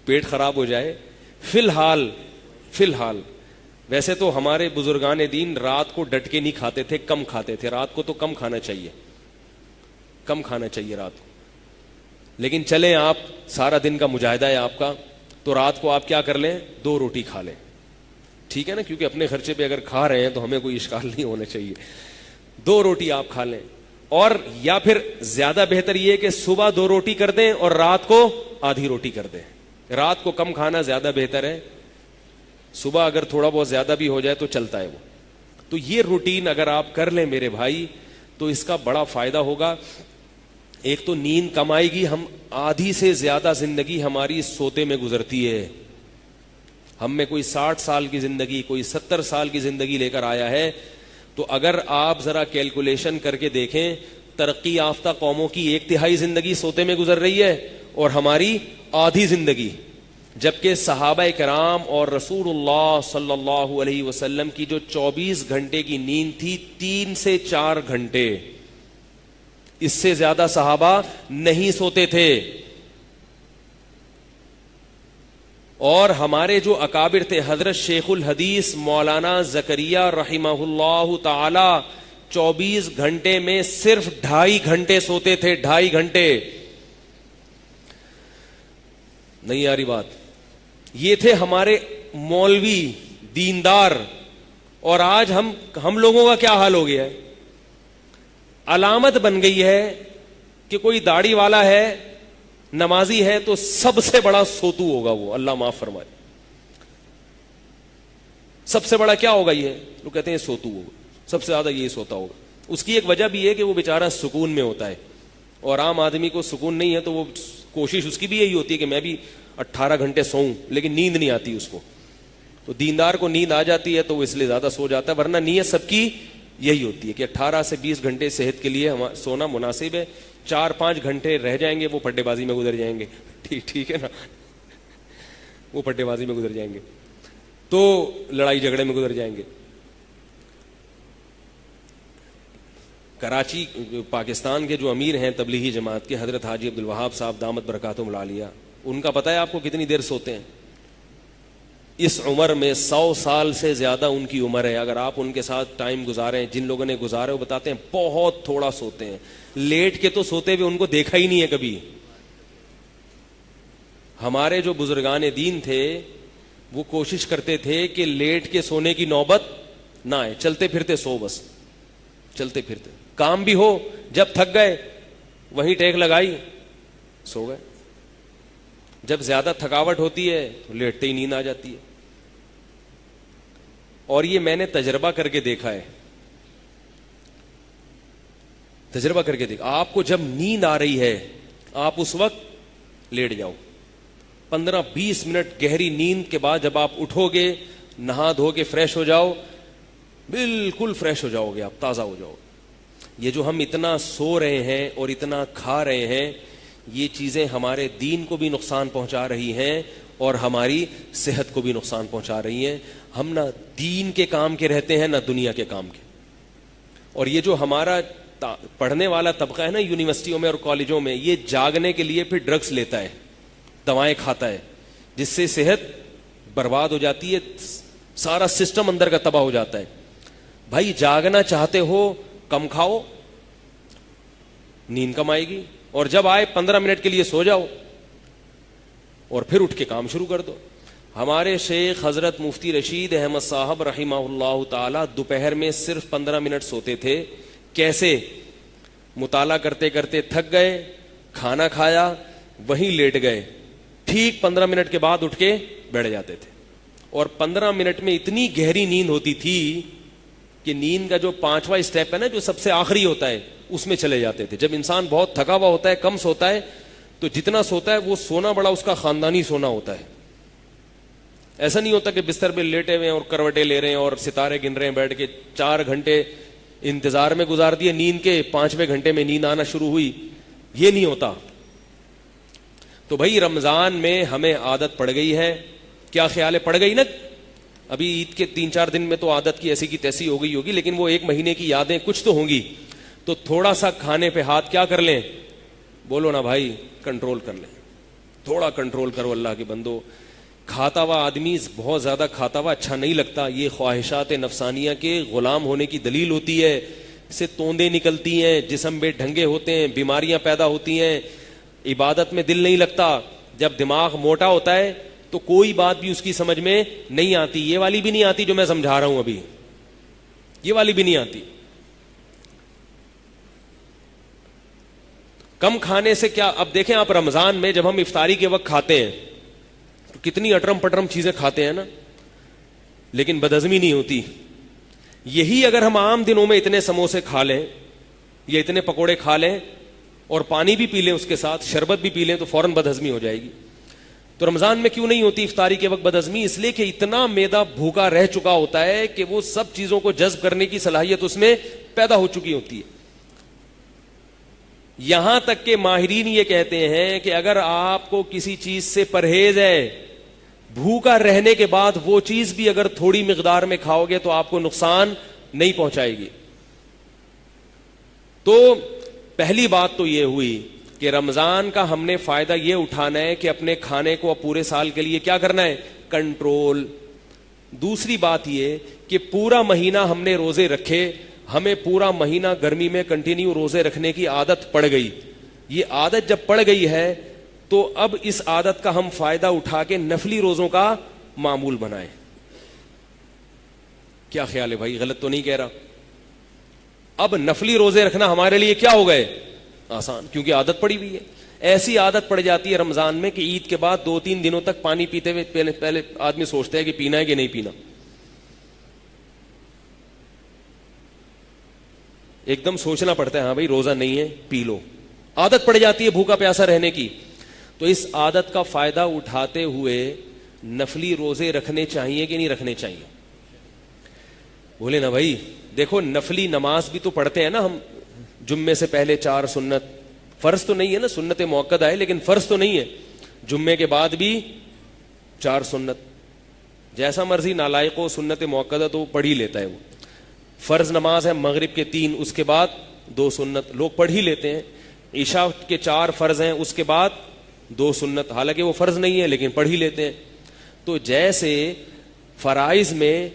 پیٹ خراب ہو جائے. فی الحال ویسے تو ہمارے بزرگان دین رات کو ڈٹ کے نہیں کھاتے تھے, کم کھاتے تھے. رات کو تو کم کھانا چاہیے رات کو, لیکن چلیں آپ سارا دن کا مجاہدہ ہے آپ کا, تو رات کو آپ کیا کر لیں, 2 روٹی کھا لیں, ٹھیک ہے نا, کیونکہ اپنے خرچے پہ اگر کھا رہے ہیں تو ہمیں کوئی اشکال نہیں ہونا چاہیے. 2 روٹی آپ کھا لیں, اور یا پھر زیادہ بہتر یہ کہ صبح 2 روٹی کر دیں اور رات کو آدھی روٹی کر دیں. رات کو کم کھانا زیادہ بہتر ہے, صبح اگر تھوڑا بہت زیادہ بھی ہو جائے تو چلتا ہے وہ. تو یہ روٹین اگر آپ کر لیں میرے بھائی تو اس کا بڑا فائدہ ہوگا. ایک تو نیند کم آئے گی, ہم آدھی سے زیادہ زندگی ہماری سوتے میں گزرتی ہے. ہم میں کوئی 60 سال کی زندگی, کوئی 70 سال کی زندگی لے کر آیا ہے. تو اگر آپ ذرا کیلکولیشن کر کے دیکھیں, ترقی یافتہ قوموں کی 1/3 زندگی سوتے میں گزر رہی ہے اور ہماری آدھی زندگی, جبکہ صحابہ کرام اور رسول اللہ صلی اللہ علیہ وسلم کی جو 24 گھنٹے کی نیند تھی 3 سے 4 گھنٹے, اس سے زیادہ صحابہ نہیں سوتے تھے. اور ہمارے جو اکابر تھے, حضرت شیخ الحدیث مولانا زکریہ رحمہ اللہ تعالی 24 گھنٹے میں صرف 2.5 گھنٹے سوتے تھے. 2.5 گھنٹے. نہیں آ رہی بات؟ یہ تھے ہمارے مولوی دیندار. اور آج ہم لوگوں کا کیا حال ہو گیا ہے؟ علامت بن گئی ہے کہ کوئی داڑھی والا ہے, نمازی ہے, تو سب سے بڑا سوتو ہوگا وہ, اللہ معاف فرمائے. سب سے بڑا کیا ہوگا؟ یہ لوگ کہتے ہیں سوتو ہوگا, سب سے زیادہ یہی سوتا ہوگا. اس کی ایک وجہ بھی ہے کہ وہ بیچارہ سکون میں ہوتا ہے, اور عام آدمی کو سکون نہیں ہے, تو وہ کوشش اس کی بھی یہی ہوتی ہے کہ میں بھی 18 گھنٹے سوؤں, لیکن نیند نہیں آتی اس کو. تو دیندار کو نیند آ جاتی ہے تو وہ اس لیے زیادہ سو جاتا ہے, ورنہ نیت سب کی یہی ہوتی ہے کہ 18 سے 20 گھنٹے صحت کے لیے سونا مناسب ہے. 4-5 گھنٹے رہ جائیں گے وہ پڈے بازی میں گزر جائیں گے. ٹھیک ہے نا, وہ پڈے بازی میں گزر جائیں گے, تو لڑائی جھگڑے میں گزر جائیں گے. کراچی پاکستان کے جو امیر ہیں تبلیغی جماعت کے, حضرت حاجی عبد الوہاب صاحب دامت برکاتہم العالیہ, ان کا پتہ ہے آپ کو کتنی دیر سوتے ہیں؟ اس عمر میں 100 سال سے زیادہ ان کی عمر ہے. اگر آپ ان کے ساتھ ٹائم گزاریں, جن لوگوں نے گزارے وہ بتاتے ہیں بہت تھوڑا سوتے ہیں. لیٹ کے تو سوتے ہوئے ان کو دیکھا ہی نہیں ہے کبھی. ہمارے جو بزرگان دین تھے وہ کوشش کرتے تھے کہ لیٹ کے سونے کی نوبت نہ آئے, چلتے پھرتے سو, بس چلتے پھرتے, کام بھی ہو, جب تھک گئے وہیں ٹیک لگائی سو گئے. جب زیادہ تھکاوٹ ہوتی ہے تو لیٹتے ہی نیند آ جاتی ہے. اور یہ میں نے تجربہ کر کے دیکھا ہے, تجربہ کر کے دیکھا. آپ کو جب نیند آ رہی ہے آپ اس وقت لیٹ جاؤ, 15-20 منٹ گہری نیند کے بعد جب آپ اٹھو گے, نہا دھو کے فریش ہو جاؤ, بالکل فریش ہو جاؤ گے, آپ تازہ ہو جاؤ. یہ جو ہم اتنا سو رہے ہیں اور اتنا کھا رہے ہیں, یہ چیزیں ہمارے دین کو بھی نقصان پہنچا رہی ہیں اور ہماری صحت کو بھی نقصان پہنچا رہی ہیں. ہم نہ دین کے کام کے رہتے ہیں نہ دنیا کے کام کے. اور یہ جو ہمارا پڑھنے والا طبقہ ہے نا یونیورسٹیوں میں اور کالجوں میں, یہ جاگنے کے لیے پھر ڈرگس لیتا ہے, دوائیں کھاتا ہے, جس سے صحت برباد ہو جاتی ہے, سارا سسٹم اندر کا تباہ ہو جاتا ہے. بھائی جاگنا چاہتے ہو کم کھاؤ, نیند کم آئے گی, اور جب آئے 15 منٹ کے لیے سو جاؤ اور پھر اٹھ کے کام شروع کر دو. ہمارے شیخ حضرت مفتی رشید احمد صاحب رحمہ اللہ تعالی دوپہر میں صرف 15 منٹ سوتے تھے. کیسے؟ مطالعہ کرتے کرتے تھک گئے, کھانا کھایا, وہیں لیٹ گئے, ٹھیک 15 منٹ کے بعد اٹھ کے بیٹھ جاتے تھے. اور 15 منٹ میں اتنی گہری نیند ہوتی تھی کہ نیند کا جو 5واں اسٹیپ ہے نا, جو سب سے آخری ہوتا ہے, اس میں چلے جاتے تھے. جب انسان بہت تھکا ہوا ہوتا ہے, کم سوتا ہے, تو جتنا سوتا ہے وہ سونا بڑا اس کا خاندانی سونا ہوتا ہے. ایسا نہیں ہوتا کہ بستر پہ لیٹے ہوئے اور کروٹیں لے رہے ہیں اور ستارے گن رہے ہیں بیٹھ کے, 4 گھنٹے انتظار میں گزار دیے نیند کے, 5ویں گھنٹے میں نیند آنا شروع ہوئی. یہ نہیں ہوتا. تو بھائی رمضان میں ہمیں عادت پڑ گئی ہے. کیا خیال ہے؟ پڑ گئی نا. ابھی عید کے 3-4 دن میں تو عادت کی ایسی کی تیسی ہو گئی ہوگی, لیکن وہ 1 مہینے کی یادیں کچھ تو ہوں گی. تو تھوڑا سا کھانے پہ ہاتھ کیا کر لیں؟ بولو نا بھائی, کنٹرول کر لیں. تھوڑا کنٹرول کرو اللہ کے بندو. کھاتا ہوا آدمی بہت زیادہ کھاتا ہوا اچھا نہیں لگتا. یہ خواہشات نفسانیہ کے غلام ہونے کی دلیل ہوتی ہے. اس سے توندیں نکلتی ہیں, جسم بے ڈھنگے ہوتے ہیں, بیماریاں پیدا ہوتی ہیں, عبادت میں دل نہیں لگتا. جب دماغ موٹا ہوتا ہے تو کوئی بات بھی اس کی سمجھ میں نہیں آتی. یہ والی بھی نہیں آتی جو میں سمجھا رہا ہوں ابھی, یہ والی بھی نہیں آتی. کم کھانے سے کیا، اب دیکھیں آپ رمضان میں جب ہم افطاری کے وقت کھاتے ہیں تو کتنی اٹرم پٹرم چیزیں کھاتے ہیں نا، لیکن بدہضمی نہیں ہوتی. یہی اگر ہم عام دنوں میں اتنے سموسے کھا لیں یا اتنے پکوڑے کھا لیں اور پانی بھی پی لیں اس کے ساتھ، شربت بھی پی لیں، تو فوراً بدہضمی ہو جائے گی. تو رمضان میں کیوں نہیں ہوتی افطاری کے وقت بدہضمی؟ اس لیے کہ اتنا معدہ بھوکا رہ چکا ہوتا ہے کہ وہ سب چیزوں کو جذب کرنے کی صلاحیت اس میں پیدا ہو چکی ہوتی ہے. یہاں تک کہ ماہرین یہ کہتے ہیں کہ اگر آپ کو کسی چیز سے پرہیز ہے، بھوکا رہنے کے بعد وہ چیز بھی اگر تھوڑی مقدار میں کھاؤ گے تو آپ کو نقصان نہیں پہنچائے گی. تو پہلی بات تو یہ ہوئی کہ رمضان کا ہم نے فائدہ یہ اٹھانا ہے کہ اپنے کھانے کو پورے سال کے لیے کیا کرنا ہے، کنٹرول. دوسری بات یہ کہ پورا مہینہ ہم نے روزے رکھے، ہمیں پورا مہینہ گرمی میں کنٹینیو روزے رکھنے کی عادت پڑ گئی. یہ عادت جب پڑ گئی ہے تو اب اس عادت کا ہم فائدہ اٹھا کے نفلی روزوں کا معمول بنائیں. کیا خیال ہے بھائی؟ غلط تو نہیں کہہ رہا؟ اب نفلی روزے رکھنا ہمارے لیے کیا ہو گئے؟ آسان، کیونکہ عادت پڑی ہوئی ہے. ایسی عادت پڑ جاتی ہے رمضان میں کہ عید کے بعد 2-3 دنوں تک پانی پیتے ہوئے پہلے آدمی سوچتا ہے کہ پینا ہے کہ نہیں پینا. ایک دم سوچنا پڑتا ہے، ہاں بھائی روزہ نہیں ہے، پی لو. عادت پڑ جاتی ہے بھوکا پیاسا رہنے کی. تو اس عادت کا فائدہ اٹھاتے ہوئے نفلی روزے رکھنے چاہیے کہ نہیں رکھنے چاہیے؟ بولے نا بھائی. دیکھو نفلی نماز بھی تو پڑھتے ہیں نا ہم، جمعے سے پہلے 4 سنت، فرض تو نہیں ہے نا، سنت موقدہ ہے لیکن فرض تو نہیں ہے. جمعے کے بعد بھی 4 سنت، جیسا مرضی نالائق ہو سنت موقدہ تو پڑھ ہی لیتا ہے وہ. فرض نماز ہے مغرب کے 3، اس کے بعد 2 سنت لوگ پڑھ ہی لیتے ہیں. عشاء کے 4 فرض ہیں، اس کے بعد 2 سنت، حالانکہ وہ فرض نہیں ہے لیکن پڑھ ہی لیتے ہیں. تو جیسے فرائض میں،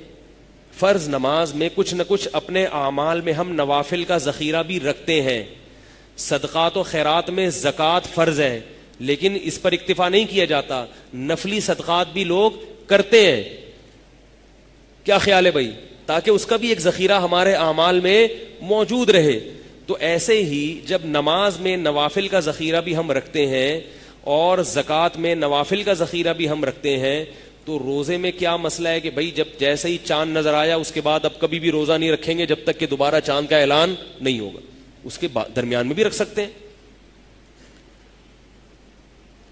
فرض نماز میں کچھ نہ کچھ اپنے اعمال میں ہم نوافل کا ذخیرہ بھی رکھتے ہیں. صدقات و خیرات میں زکوٰۃ فرض ہے لیکن اس پر اکتفا نہیں کیا جاتا، نفلی صدقات بھی لوگ کرتے ہیں. کیا خیال ہے بھائی؟ تاکہ اس کا بھی ایک ذخیرہ ہمارے اعمال میں موجود رہے. تو ایسے ہی جب نماز میں نوافل کا ذخیرہ بھی ہم رکھتے ہیں اور زکوٰۃ میں نوافل کا ذخیرہ بھی ہم رکھتے ہیں، تو روزے میں کیا مسئلہ ہے کہ بھائی جب جیسے ہی چاند نظر آیا اس کے بعد اب کبھی بھی روزہ نہیں رکھیں گے جب تک کہ دوبارہ چاند کا اعلان نہیں ہوگا. اس کے درمیان میں بھی رکھ سکتے ہیں.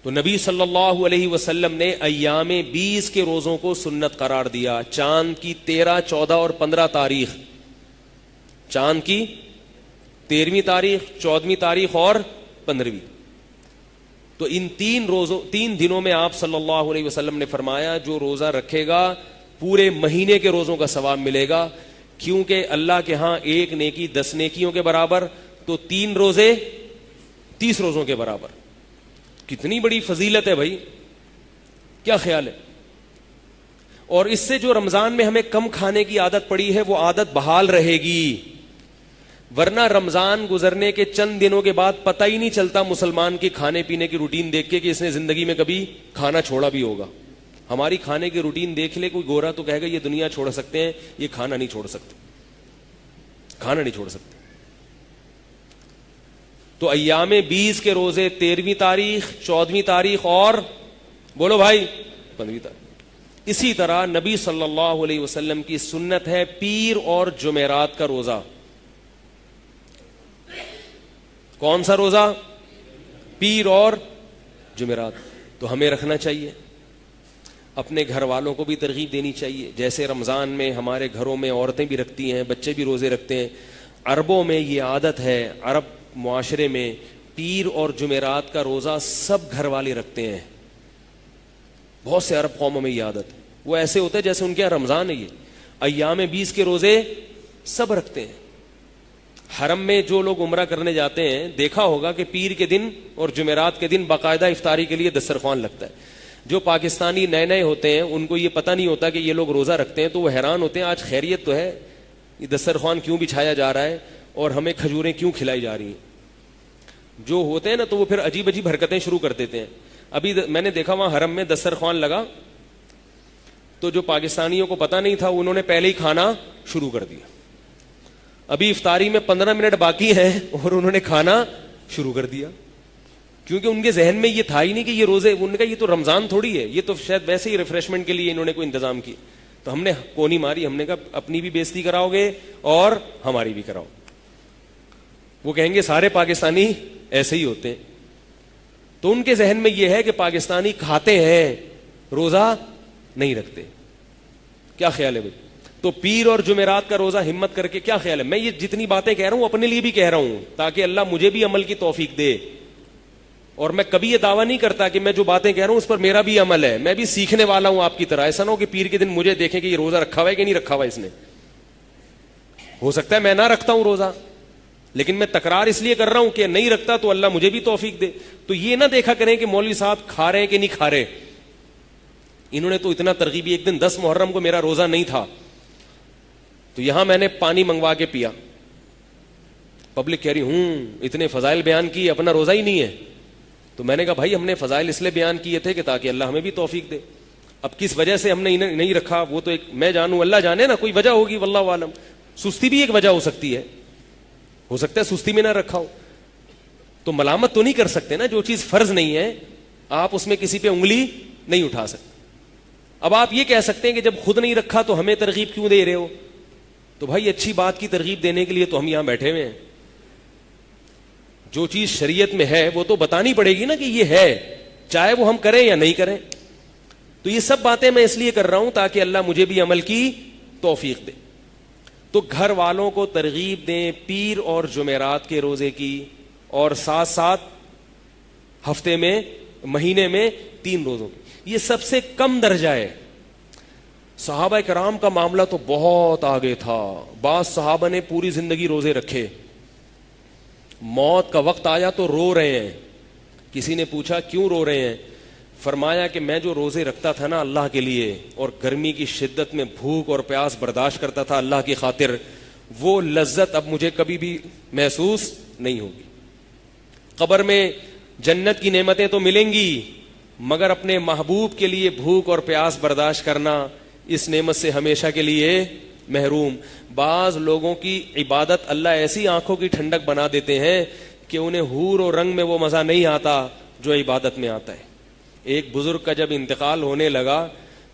تو نبی صلی اللہ علیہ وسلم نے ایام 20 کے روزوں کو سنت قرار دیا. چاند کی 13، 14 اور 15 تاریخ، چاند کی 13ویں تاریخ، 14ویں تاریخ اور 15ویں. تو ان 3 دنوں میں آپ صلی اللہ علیہ وسلم نے فرمایا جو روزہ رکھے گا پورے مہینے کے روزوں کا ثواب ملے گا. کیونکہ اللہ کے ہاں 1 نیکی 10 نیکیوں کے برابر، تو 3 روزے 30 روزوں کے برابر. کتنی بڑی فضیلت ہے بھائی. کیا خیال ہے؟ اور اس سے جو رمضان میں ہمیں کم کھانے کی عادت پڑی ہے وہ عادت بحال رہے گی. ورنہ رمضان گزرنے کے چند دنوں کے بعد پتہ ہی نہیں چلتا مسلمان کی کھانے پینے کی روٹین دیکھ کے کہ اس نے زندگی میں کبھی کھانا چھوڑا بھی ہوگا. ہماری کھانے کی روٹین دیکھ لے کوئی گورا تو کہے گا یہ دنیا چھوڑ سکتے ہیں، یہ کھانا نہیں چھوڑ سکتے، کھانا نہیں چھوڑ سکتے. تو ایام 20 کے روزے 13ویں تاریخ، 14ویں تاریخ اور بولو بھائی 15ویں تاریخ. اسی طرح نبی صلی اللہ علیہ وسلم کی سنت ہے پیر اور جمعرات کا روزہ. کون سا روزہ؟ پیر اور جمعرات. تو ہمیں رکھنا چاہیے. اپنے گھر والوں کو بھی ترغیب دینی چاہیے. جیسے رمضان میں ہمارے گھروں میں عورتیں بھی رکھتی ہیں، بچے بھی روزے رکھتے ہیں. عربوں میں یہ عادت ہے، عرب معاشرے میں پیر اور جمعرات کا روزہ سب گھر والے رکھتے ہیں. بہت سے عرب قوموں میں یہ عادت ہے. وہ ایسے ہوتا ہے جیسے ان کے یہاں رمضان ہے. یہ ایام 20 کے روزے سب رکھتے ہیں. حرم میں جو لوگ عمرہ کرنے جاتے ہیں دیکھا ہوگا کہ پیر کے دن اور جمعرات کے دن باقاعدہ افطاری کے لیے دسترخوان لگتا ہے. جو پاکستانی نئے ہوتے ہیں ان کو یہ پتہ نہیں ہوتا کہ یہ لوگ روزہ رکھتے ہیں، تو وہ حیران ہوتے ہیں آج خیریت تو ہے، یہ دسترخوان کیوں بچھایا جا رہا ہے اور ہمیں کھجوریں کیوں کھلائی جا رہی ہیں. جو ہوتے ہیں نا تو وہ پھر عجیب عجیب حرکتیں شروع کر دیتے ہیں. ابھی میں نے دیکھا وہاں حرم میں دسترخوان لگا تو جو پاکستانیوں کو پتہ نہیں تھا انہوں نے پہلے ہی کھانا شروع کر دیا. ابھی افطاری میں 15 منٹ باقی ہیں اور انہوں نے کھانا شروع کر دیا. کیونکہ ان کے ذہن میں یہ تھا ہی نہیں کہ یہ روزے، انہوں نے کہا یہ تو رمضان تھوڑی ہے، یہ تو شاید ویسے ہی ریفریشمنٹ کے لیے انہوں نے کوئی انتظام کی. تو ہم نے کونی ماری، ہم نے کہا اپنی بھی بےزتی کراؤ گے اور ہماری بھی کراؤ. وہ کہیں گے سارے پاکستانی ایسے ہی ہوتے ہیں. تو ان کے ذہن میں یہ ہے کہ پاکستانی کھاتے ہیں روزہ نہیں رکھتے. کیا خیال ہے بھائی؟ تو پیر اور جمعرات کا روزہ ہمت کر کے، کیا خیال ہے؟ میں یہ جتنی باتیں کہہ رہا ہوں اپنے لیے بھی کہہ رہا ہوں تاکہ اللہ مجھے بھی عمل کی توفیق دے. اور میں کبھی یہ دعویٰ نہیں کرتا کہ میں جو باتیں کہہ رہا ہوں اس پر میرا بھی عمل ہے، میں بھی سیکھنے والا ہوں آپ کی طرح. ایسا نہ ہو کہ پیر کے دن مجھے دیکھیں کہ یہ روزہ رکھا ہوا ہے کہ نہیں رکھا ہوا اس نے. ہو سکتا ہے میں نہ رکھتا ہوں روزہ، لیکن میں تکرار اس لیے کر رہا ہوں کہ نہیں رکھتا تو اللہ مجھے بھی توفیق دے. تو یہ نہ دیکھا کریں کہ مولوی صاحب کھا رہے ہیں کہ نہیں کھا رہے. انہوں نے تو اتنا ترغیبی، ایک دن 10 محرم کو میرا روزہ نہیں تھا تو یہاں میں نے پانی منگوا کے پیا. پبلک کہہ رہی اتنے فضائل بیان کیے، اپنا روزہ ہی نہیں ہے. تو میں نے کہا بھائی ہم نے فضائل اس لیے بیان کیے تھے کہ تاکہ اللہ ہمیں بھی توفیق دے. اب کس وجہ سے ہم نے نہیں رکھا وہ تو ایک میں جانوں، اللہ جانے نا، کوئی وجہ ہوگی واللہ عالم. سستی بھی ایک وجہ ہو سکتی ہے، ہو سکتا ہے سستی میں نہ رکھا ہو. تو ملامت تو نہیں کر سکتے نا، جو چیز فرض نہیں ہے آپ اس میں کسی پہ انگلی نہیں اٹھا سکتے. اب آپ یہ کہہ سکتے ہیں کہ جب خود نہیں رکھا تو ہمیں ترغیب کیوں دے رہے ہو؟ تو بھائی اچھی بات کی ترغیب دینے کے لیے تو ہم یہاں بیٹھے ہوئے ہیں. جو چیز شریعت میں ہے وہ تو بتانی پڑے گی نا کہ یہ ہے، چاہے وہ ہم کریں یا نہیں کریں. تو یہ سب باتیں میں اس لیے کر رہا ہوں تاکہ اللہ مجھے بھی عمل کی توفیق دے. تو گھر والوں کو ترغیب دیں پیر اور جمعرات کے روزے کی، اور ساتھ ساتھ ہفتے میں، مہینے میں 3 روزوں کی. یہ سب سے کم درجہ ہے. صحابہ کرام کا معاملہ تو بہت آگے تھا. بعض صحابہ نے پوری زندگی روزے رکھے، موت کا وقت آیا تو رو رہے ہیں. کسی نے پوچھا کیوں رو رہے ہیں؟ فرمایا کہ میں جو روزے رکھتا تھا نا اللہ کے لیے، اور گرمی کی شدت میں بھوک اور پیاس برداشت کرتا تھا اللہ کی خاطر، وہ لذت اب مجھے کبھی بھی محسوس نہیں ہوگی. قبر میں جنت کی نعمتیں تو ملیں گی، مگر اپنے محبوب کے لیے بھوک اور پیاس برداشت کرنا، اس نعمت سے ہمیشہ کے لیے محروم. بعض لوگوں کی عبادت اللہ ایسی آنکھوں کی ٹھنڈک بنا دیتے ہیں کہ انہیں حور و رنگ میں وہ مزہ نہیں آتا جو عبادت میں آتا ہے. ایک بزرگ کا جب انتقال ہونے لگا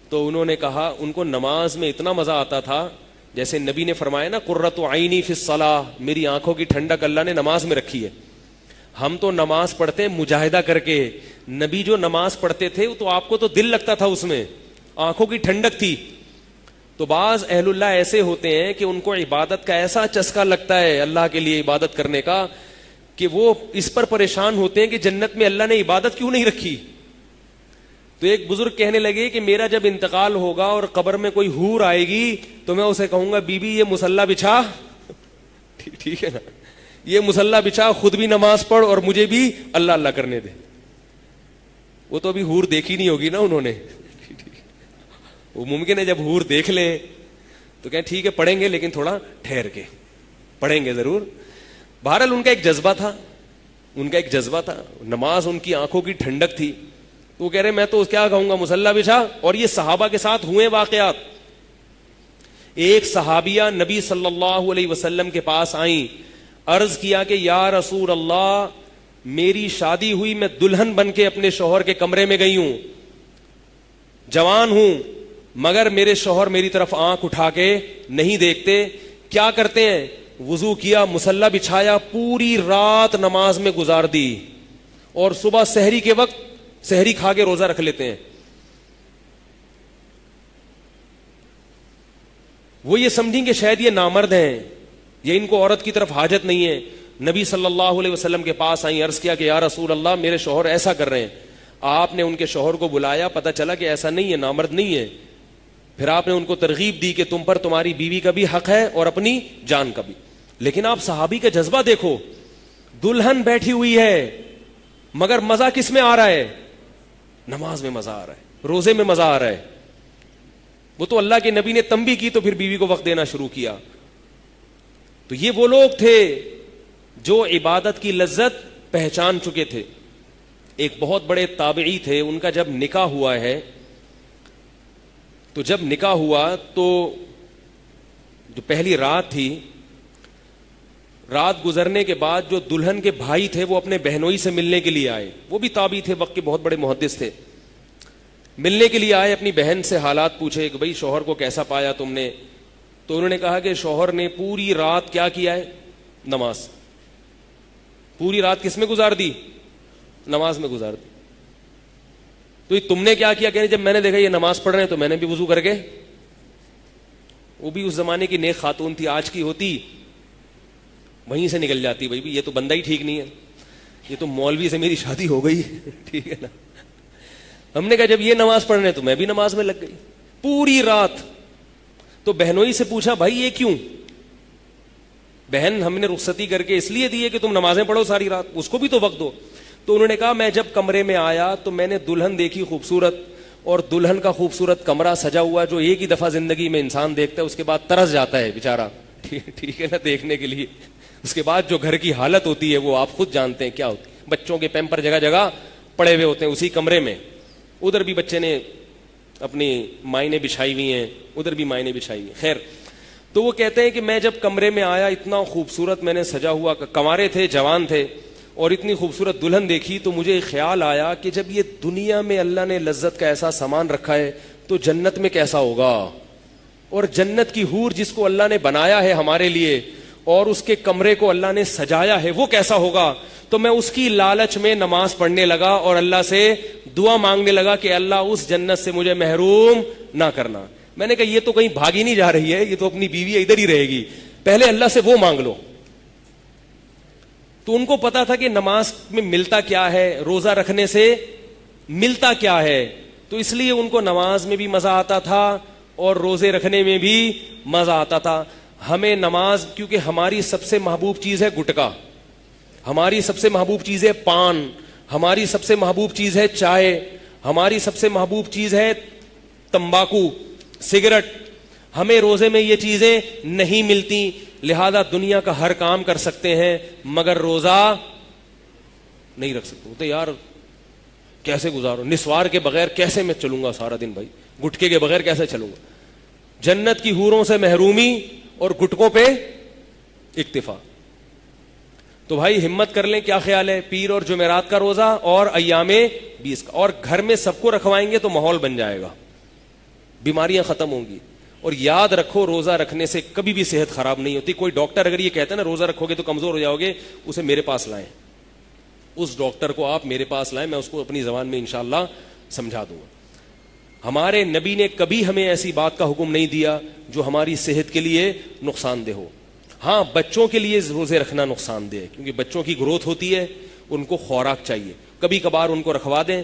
تو انہوں نے کہا ان کو نماز میں اتنا مزہ آتا تھا، جیسے نبی نے فرمایا نا قرۃ عینی فی الصلاۃ، میری آنکھوں کی ٹھنڈک اللہ نے نماز میں رکھی ہے. ہم تو نماز پڑھتے مجاہدہ کر کے، نبی جو نماز پڑھتے تھے تو آپ کو تو دل لگتا تھا، اس میں آنکھوں کی ٹھنڈک تھی. تو بعض اہل اللہ ایسے ہوتے ہیں کہ ان کو عبادت کا ایسا چسکا لگتا ہے اللہ کے لیے عبادت کرنے کا کہ وہ اس پر پریشان ہوتے ہیں کہ جنت میں اللہ نے عبادت کیوں نہیں رکھی. تو ایک بزرگ کہنے لگے کہ میرا جب انتقال ہوگا اور قبر میں کوئی حور آئے گی تو میں اسے کہوں گا بی بی یہ مصلی بچھا، ٹھیک ہے نا، یہ مصلی بچھا، خود بھی نماز پڑھ اور مجھے بھی اللہ اللہ کرنے دے. وہ تو ابھی حور دیکھی نہیں ہوگی نا انہوں نے. وہ ممکن ہے جب حور دیکھ لیں تو کہیں ٹھیک ہے پڑھیں گے، لیکن تھوڑا ٹھہر کے پڑھیں گے ضرور. بہرحال ان کا ایک جذبہ تھا، ان کا ایک جذبہ تھا، نماز ان کی آنکھوں کی ٹھنڈک تھی. وہ کہہ رہے میں تو کیا کہوں گا مصلی بچھا. اور یہ صحابہ کے ساتھ ہوئے واقعات. ایک صحابیہ نبی صلی اللہ علیہ وسلم کے پاس آئیں، عرض کیا کہ یا رسول اللہ میری شادی ہوئی، میں دلہن بن کے اپنے شوہر کے کمرے میں گئی ہوں، جوان ہوں، مگر میرے شوہر میری طرف آنکھ اٹھا کے نہیں دیکھتے. کیا کرتے ہیں؟ وضو کیا، مصلی بچھایا، پوری رات نماز میں گزار دی، اور صبح سحری کے وقت سحری کھا کے روزہ رکھ لیتے ہیں. وہ یہ سمجھیں کہ شاید یہ نامرد ہیں، یہ ان کو عورت کی طرف حاجت نہیں ہے. نبی صلی اللہ علیہ وسلم کے پاس آئیں، عرض کیا کہ یا رسول اللہ میرے شوہر ایسا کر رہے ہیں. آپ نے ان کے شوہر کو بلایا، پتہ چلا کہ ایسا نہیں ہے، نامرد نہیں ہے. پھر آپ نے ان کو ترغیب دی کہ تم پر تمہاری بیوی کا بھی حق ہے اور اپنی جان کا بھی. لیکن آپ صحابی کا جذبہ دیکھو، دلہن بیٹھی ہوئی ہے مگر مزہ کس میں آ رہا ہے؟ نماز میں مزہ آ رہا ہے، روزے میں مزہ آ رہا ہے. وہ تو اللہ کے نبی نے تنبیہ کی تو پھر بیوی کو وقت دینا شروع کیا. تو یہ وہ لوگ تھے جو عبادت کی لذت پہچان چکے تھے. ایک بہت بڑے تابعی تھے، ان کا جب نکاح ہوا ہے تو جب نکاح ہوا تو جو پہلی رات تھی رات گزرنے کے بعد جو دلہن کے بھائی تھے وہ اپنے بہنوئی سے ملنے کے لیے آئے, وہ بھی تابعی تھے, وقت کے بہت بڑے محدث تھے. ملنے کے لیے آئے, اپنی بہن سے حالات پوچھے کہ بھئی شوہر کو کیسا پایا تم نے. تو انہوں نے کہا کہ شوہر نے پوری رات کیا کیا ہے, نماز. پوری رات کس میں گزار دی, نماز میں گزار دی. تو یہ تم نے کیا کیا, کہ جب میں نے دیکھا یہ نماز پڑھ رہے ہیں تو میں نے بھی وضو کر کے, وہ بھی اس زمانے کی نیک خاتون تھی, آج کی ہوتی وہیں سے نکل جاتی, بھائی یہ تو بندہ ہی ٹھیک نہیں ہے, یہ تو مولوی سے میری شادی ہو گئی, ٹھیک ہے نا. ہم نے کہا جب یہ نماز پڑھ رہے ہیں تو میں بھی نماز میں لگ گئی پوری رات. تو بہنوئی سے پوچھا بھائی یہ کیوں؟ بہن ہم نے رخصتی کر کے اس لیے دی ہے کہ تم نمازیں پڑھو ساری رات, اس کو بھی تو وقت دو. تو انہوں نے کہا میں جب کمرے میں آیا تو میں نے دلہن دیکھی خوبصورت, اور دلہن کا خوبصورت کمرہ سجا ہوا جو ایک ہی دفعہ زندگی میں انسان دیکھتا ہے, اس کے بعد ترس جاتا ہے بیچارہ, ٹھیک ہے نا, دیکھنے کے لیے. اس کے بعد جو گھر کی حالت ہوتی ہے وہ آپ خود جانتے ہیں کیا ہوتی ہے. بچوں کے پیمپر جگہ جگہ پڑے ہوئے ہوتے ہیں اسی کمرے میں, ادھر بھی بچے نے اپنی مائنے بچھائی ہوئی ہیں, ادھر بھی مائنے بچھائی ہوئی ہیں. خیر, تو وہ کہتے ہیں کہ میں جب کمرے میں آیا اتنا خوبصورت میں نے سجا ہوا, کنوارے تھے, جوان تھے, اور اتنی خوبصورت دلہن دیکھی تو مجھے خیال آیا کہ جب یہ دنیا میں اللہ نے لذت کا ایسا سامان رکھا ہے تو جنت میں کیسا ہوگا, اور جنت کی حور جس کو اللہ نے بنایا ہے ہمارے لیے اور اس کے کمرے کو اللہ نے سجایا ہے وہ کیسا ہوگا. تو میں اس کی لالچ میں نماز پڑھنے لگا اور اللہ سے دعا مانگنے لگا کہ اللہ اس جنت سے مجھے محروم نہ کرنا. میں نے کہا یہ تو کہیں بھاگی نہیں جا رہی ہے, یہ تو اپنی بیوی ادھر ہی رہے گی, پہلے اللہ سے وہ مانگ لو. تو ان کو پتا تھا کہ نماز میں ملتا کیا ہے, روزہ رکھنے سے ملتا کیا ہے, تو اس لیے ان کو نماز میں بھی مزہ آتا تھا اور روزے رکھنے میں بھی مزہ آتا تھا. ہمیں نماز, کیونکہ ہماری سب سے محبوب چیز ہے گٹکا, ہماری سب سے محبوب چیز ہے پان, ہماری سب سے محبوب چیز ہے چائے, ہماری سب سے محبوب چیز ہے تمباکو, سگریٹ. ہمیں روزے میں یہ چیزیں نہیں ملتی, لہذا دنیا کا ہر کام کر سکتے ہیں مگر روزہ نہیں رکھ سکتے. تو یار کیسے گزارو, نسوار کے بغیر کیسے میں چلوں گا سارا دن, بھائی گٹکے کے بغیر کیسے چلوں گا. جنت کی حوروں سے محرومی اور گٹکوں پہ اکتفا. تو بھائی ہمت کر لیں, کیا خیال ہے, پیر اور جمعرات کا روزہ اور ایام 20 کا, اور گھر میں سب کو رکھوائیں گے تو ماحول بن جائے گا, بیماریاں ختم ہوں گی. اور یاد رکھو روزہ رکھنے سے کبھی بھی صحت خراب نہیں ہوتی. کوئی ڈاکٹر اگر یہ کہتا ہے نا روزہ رکھو گے تو کمزور ہو جاؤ گے, اسے میرے پاس لائیں, اس ڈاکٹر کو آپ میرے پاس لائیں, میں اس کو اپنی زبان میں انشاءاللہ سمجھا دوں گا. ہمارے نبی نے کبھی ہمیں ایسی بات کا حکم نہیں دیا جو ہماری صحت کے لیے نقصان دہ ہو. ہاں بچوں کے لیے روزے رکھنا نقصان دہ ہے, کیونکہ بچوں کی گروتھ ہوتی ہے, ان کو خوراک چاہیے, کبھی کبھار ان کو رکھوا دیں,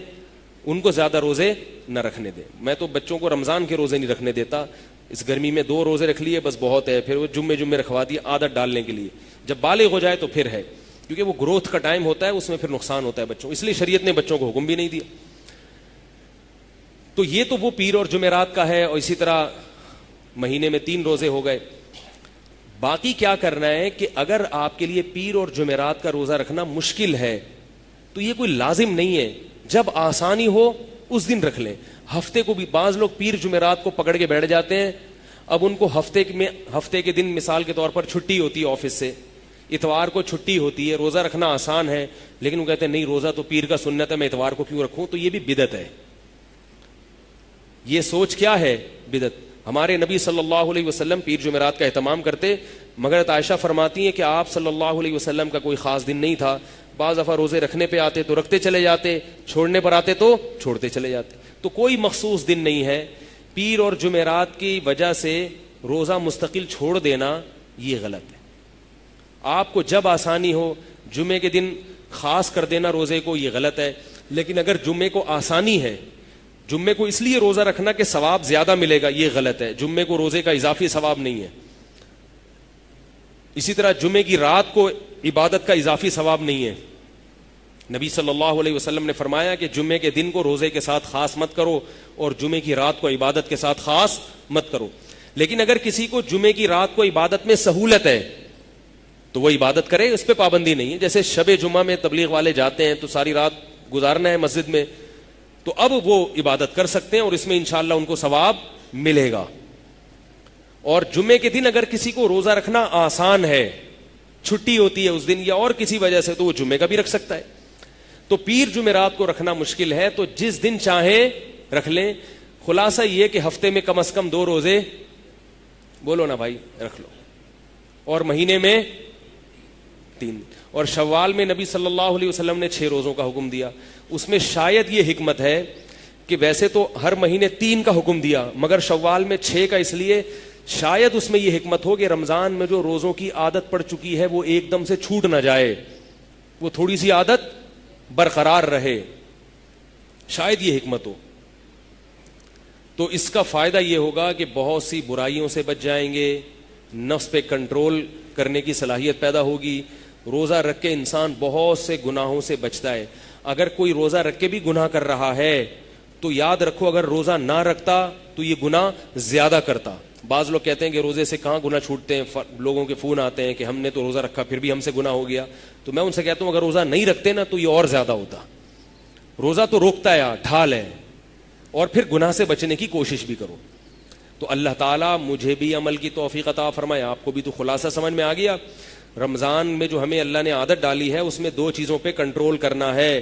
ان کو زیادہ روزے نہ رکھنے دیں. میں تو بچوں کو رمضان کے روزے نہیں رکھنے دیتا, اس گرمی میں 2 روزے رکھ لیے بس بہت ہے, پھر وہ جمعے رکھوا دیے عادت ڈالنے کے لیے, جب بالغ ہو جائے تو پھر ہے, کیونکہ وہ گروتھ کا ٹائم ہوتا ہے, اس میں پھر نقصان ہوتا ہے بچوں, اس لیے شریعت نے بچوں کو حکم بھی نہیں دیا. تو یہ تو وہ پیر اور جمعرات کا ہے, اور اسی طرح مہینے میں 3 روزے ہو گئے. باقی کیا کرنا ہے کہ اگر آپ کے لیے پیر اور جمعرات کا روزہ رکھنا مشکل ہے تو یہ کوئی لازم نہیں ہے, جب آسانی ہو اس دن رکھ لیں. ہفتے کو بھی بعض لوگ پیر جمعرات کو پکڑ کے بیٹھ جاتے ہیں, اب ان کو ہفتے کے دن مثال کے طور پر چھٹی ہوتی ہے آفس سے, اتوار کو چھٹی ہوتی ہے, روزہ رکھنا آسان ہے, لیکن وہ کہتے ہیں نہیں روزہ تو پیر کا سنت ہے, میں اتوار کو کیوں رکھوں. تو یہ بھی بدعت ہے. یہ سوچ کیا ہے, بدعت. ہمارے نبی صلی اللہ علیہ وسلم پیر جمعرات کا اہتمام کرتے, مگر عائشہ فرماتی ہیں کہ آپ صلی اللہ علیہ وسلم کا کوئی خاص دن نہیں تھا, بعض دفعہ روزے رکھنے پہ آتے تو رکھتے چلے جاتے, چھوڑنے پر آتے تو چھوڑتے چلے جاتے. تو کوئی مخصوص دن نہیں ہے. پیر اور جمعرات کی وجہ سے روزہ مستقل چھوڑ دینا یہ غلط ہے. آپ کو جب آسانی ہو جمعے کے دن خاص کر دینا روزے کو, یہ غلط ہے. لیکن اگر جمعے کو آسانی ہے, جمعے کو اس لیے روزہ رکھنا کہ ثواب زیادہ ملے گا, یہ غلط ہے. جمعے کو روزے کا اضافی ثواب نہیں ہے. اسی طرح جمعے کی رات کو عبادت کا اضافی ثواب نہیں ہے. نبی صلی اللہ علیہ وسلم نے فرمایا کہ جمعے کے دن کو روزے کے ساتھ خاص مت کرو اور جمعے کی رات کو عبادت کے ساتھ خاص مت کرو. لیکن اگر کسی کو جمعے کی رات کو عبادت میں سہولت ہے تو وہ عبادت کرے, اس پہ پابندی نہیں ہے. جیسے شب جمعہ میں تبلیغ والے جاتے ہیں تو ساری رات گزارنا ہے مسجد میں, تو اب وہ عبادت کر سکتے ہیں اور اس میں انشاءاللہ ان کو ثواب ملے گا. اور جمعے کے دن اگر کسی کو روزہ رکھنا آسان ہے چھٹی ہوتی ہے اس دن یا اور کسی وجہ سے تو وہ جمعے کا بھی رکھ سکتا ہے. تو پیر جمعرات کو رکھنا مشکل ہے تو جس دن چاہیں رکھ لیں. خلاصہ یہ کہ ہفتے میں کم از کم 2 روزے بولو نا بھائی رکھ لو, اور مہینے میں 3. اور شوال میں نبی صلی اللہ علیہ وسلم نے 6 روزوں کا حکم دیا. اس میں شاید یہ حکمت ہے کہ ویسے تو ہر مہینے 3 کا حکم دیا مگر شوال میں 6 کا, اس لیے شاید اس میں یہ حکمت ہو کہ رمضان میں جو روزوں کی عادت پڑ چکی ہے وہ ایک دم سے چھوٹ نہ جائے, وہ تھوڑی سی عادت برقرار رہے, شاید یہ حکمت ہو. تو اس کا فائدہ یہ ہوگا کہ بہت سی برائیوں سے بچ جائیں گے, نفس پہ کنٹرول کرنے کی صلاحیت پیدا ہوگی. روزہ رکھ کے انسان بہت سے گناہوں سے بچتا ہے. اگر کوئی روزہ رکھ کے بھی گناہ کر رہا ہے تو یاد رکھو اگر روزہ نہ رکھتا تو یہ گناہ زیادہ کرتا. بعض لوگ کہتے ہیں کہ روزے سے کہاں گناہ چھوٹتے ہیں, لوگوں کے فون آتے ہیں کہ ہم نے تو روزہ رکھا پھر بھی ہم سے گناہ ہو گیا. تو میں ان سے کہتا ہوں اگر روزہ نہیں رکھتے نا تو یہ اور زیادہ ہوتا. روزہ تو روکتا ہے, ڈھال ہے, اور پھر گناہ سے بچنے کی کوشش بھی کرو. تو اللہ تعالیٰ مجھے بھی عمل کی توفیق عطا فرمائے, آپ کو بھی. تو خلاصہ سمجھ میں آ گیا. رمضان میں جو ہمیں اللہ نے عادت ڈالی ہے اس میں 2 چیزوں پہ کنٹرول کرنا ہے.